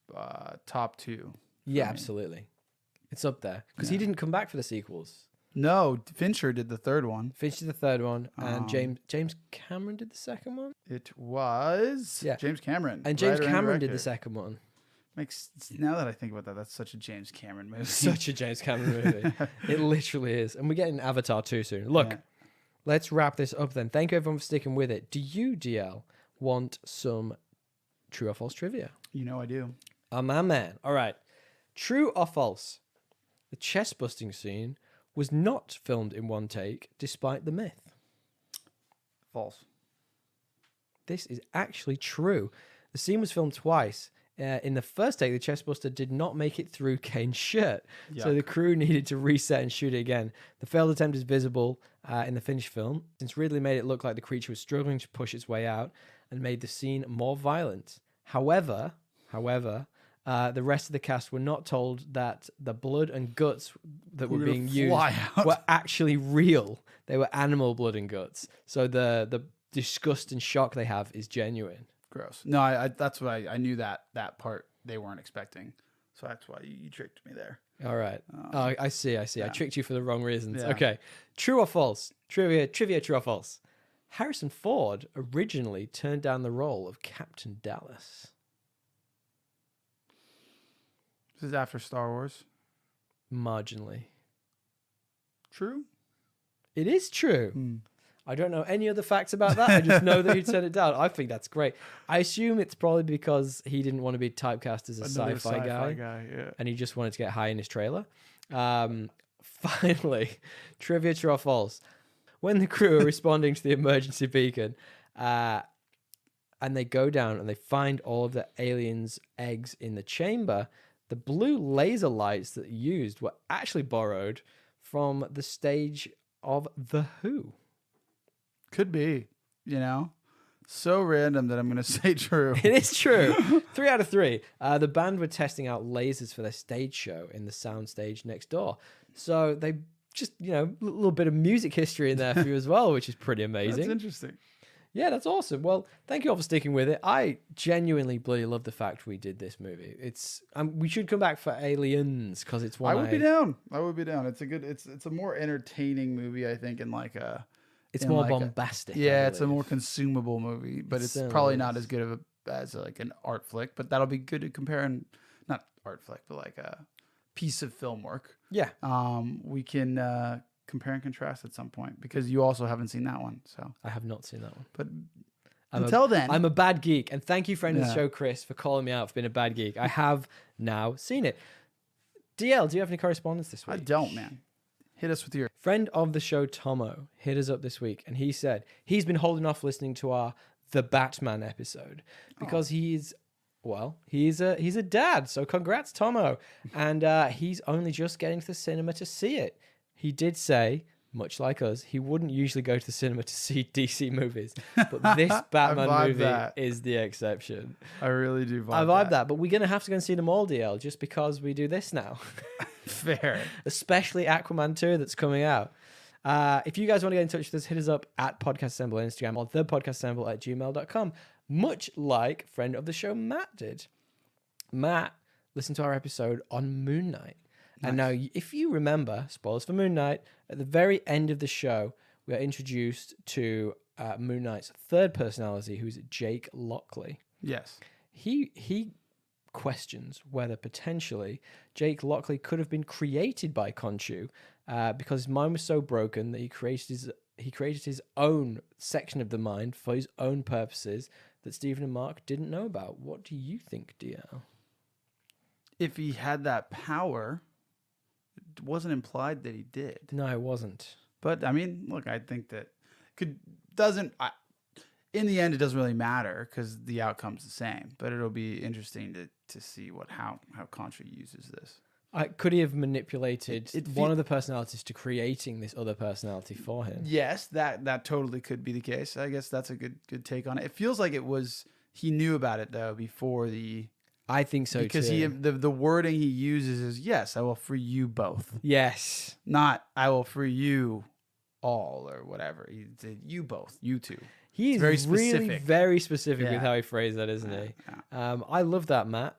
top 2.
Yeah, absolutely. It's up there because he didn't come back for the sequels.
No, Fincher did the third one.
And James Cameron did the second one.
It was James Cameron,
and James Cameron did the second one.
Now that I think about that, that's such a James Cameron movie.
Such a James Cameron movie. It literally is. And we're getting Avatar 2 soon. Look, let's wrap this up then. Thank you everyone for sticking with it. Do you, DL, want some true or false trivia?
You know I do.
Oh, my man. All right. True or false? The chest busting scene was not filmed in one take, despite the myth.
False.
This is actually true. The scene was filmed twice. In the first take, the chestbuster did not make it through Kane's shirt, so the crew needed to reset and shoot it again. The failed attempt is visible in the finished film, since Ridley made it look like the creature was struggling to push its way out and made the scene more violent. However, the rest of the cast were not told that the blood and guts that were being used were actually real. They were animal blood and guts. So the disgust and shock they have is genuine.
Gross. No, that's what I knew that part they weren't expecting. So that's why you tricked me there.
All right. I see. Yeah. I tricked you for the wrong reasons.
Yeah.
Okay. True or false? Trivia, true or false? Harrison Ford originally turned down the role of Captain Dallas.
This is after Star Wars.
Marginally.
True?
It is true. I don't know any other facts about that. I just know that he turned it down. I think that's great. I assume it's probably because he didn't want to be typecast as a sci-fi guy,
yeah.
and he just wanted to get high in his trailer. Finally, trivia, true or false? When the crew are responding to the emergency beacon, and they go down and they find all of the aliens' eggs in the chamber, the blue laser lights that used were actually borrowed from the stage of The Who.
Could be, so random that I'm going to say true.
It is true. 3 out of 3. The band were testing out lasers for their stage show in the sound stage next door. So they just, a little bit of music history in there for you as well, which is pretty amazing.
That's interesting.
Yeah, that's awesome. Well, thank you all for sticking with it. I genuinely bloody love the fact we did this movie. It's we should come back for Aliens because it's one.
I would be down. It's a more entertaining movie, I think, in like a.
It's more bombastic.
It's a more consumable movie, but it's probably not as good as like an art flick. But that'll be good to compare, and not art flick, but like a piece of film work.
Yeah.
We can compare and contrast at some point because you also haven't seen that one. So
I have not seen that one.
But
until then, I'm a bad geek, and thank you, friend of the show, Chris, for calling me out for being a bad geek. I have now seen it. DL, do you have any correspondence this week?
I don't, man. Hit us with your
friend of the show, Tomo, hit us up this week, and he said he's been holding off listening to our The Batman episode because he's a dad. So congrats, Tomo, and he's only just getting to the cinema to see it. He did say, much like us, he wouldn't usually go to the cinema to see DC movies, but this Batman movie is the exception.
I really do
vibe that, but we're gonna have to go and see them all, DL, just because we do this now.
Fair.
Especially Aquaman 2 that's coming out. If you guys want to get in touch with us, hit us up at Podcast Assemble on Instagram or thepodcastassemble@gmail.com, much like friend of the show Matt did. Matt listened to our episode on Moon Knight. Nice. And now, if you remember, spoilers for Moon Knight, at the very end of the show, we are introduced to Moon Knight's third personality, who's Jake Lockley.
Yes.
He questions whether potentially Jake Lockley could have been created by Khonshu because his mind was so broken that he created his own section of the mind for his own purposes that Stephen and Mark didn't know about. What do you think, DL?
If he had that power, it wasn't implied that he did.
No, it wasn't.
But I mean, look, I think that in the end, it doesn't really matter because the outcome's the same. But it'll be interesting to see how Khonshu uses this.
Could he have manipulated one of the personalities to creating this other personality for him? Yes,
that totally could be the case. I guess that's a good take on it. It feels like he knew about it though before the.
I think so
because
too.
The wording he uses is yes, I will free you both.
Yes,
not I will free you all or whatever. He said you both, you two.
He's
very
really very specific with how he phrased that, isn't he?
Yeah.
I love that, Matt,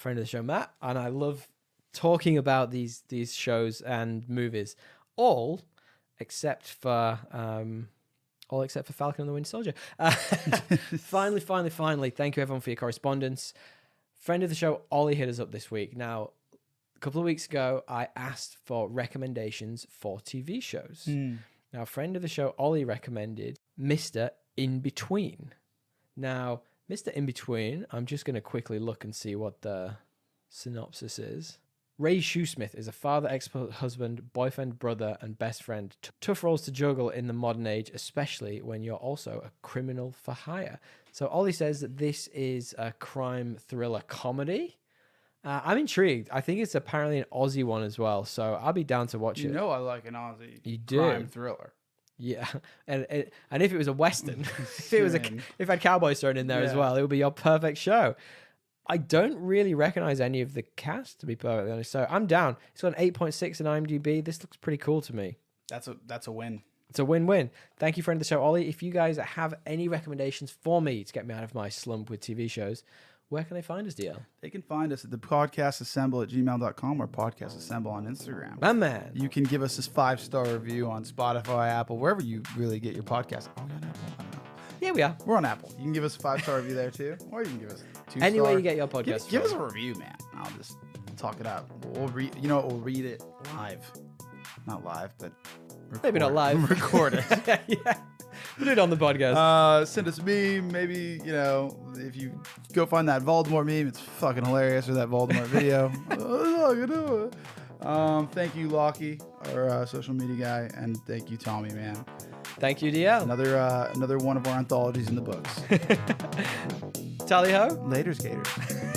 friend of the show, Matt, and I love talking about these shows and movies, all except for Falcon and the Winter Soldier. Finally, thank you everyone for your correspondence. Friend of the show, Ollie, hit us up this week. Now, a couple of weeks ago, I asked for recommendations for TV shows. Now, friend of the show, Ollie, recommended Mr. Inbetween. Now, Mr. Inbetween, I'm just going to quickly look and see what the synopsis is... Ray Shoesmith is a father, ex-husband, boyfriend, brother, and best friend. Tough roles to juggle in the modern age, especially when you're also a criminal for hire. So Ollie says that this is a crime thriller comedy. I'm intrigued. I think it's apparently an Aussie one as well, so I'll be down to watch it.
You know I like an Aussie
crime
thriller.
Yeah, and if it was a Western, if it had cowboys thrown in there as well, it would be your perfect show. I don't really recognize any of the cast, to be perfectly honest. So I'm down. It's got an 8.6 in IMDb. This looks pretty cool to me.
That's a win.
It's a win-win. Thank you, friend of the show, Ollie. If you guys have any recommendations for me to get me out of my slump with TV shows, where can they find us, DL?
They can find us at the podcastassemble@gmail.com or podcastassemble on Instagram.
My man.
You can give us this 5-star review on Spotify, Apple, wherever you really get your podcast. Oh, yeah, Apple. I don't know.
Yeah, we are.
We're on Apple. You can give us a 5-star review there too, or you can give us 2-star.
Anywhere you get your podcast.
Give us a review, man. I'll just talk it out. We'll read. You know what? We'll read it live. Not live, but
maybe not live.
Record it.
Yeah. Put it on the podcast.
Send us a meme. Maybe, if you go find that Voldemort meme, it's fucking hilarious, or that Voldemort video. Thank you, Lockie, our social media guy, and thank you, Tommy, man.
Thank you, DL.
Another one of our anthologies in the books.
Tally ho.
Later, skaters.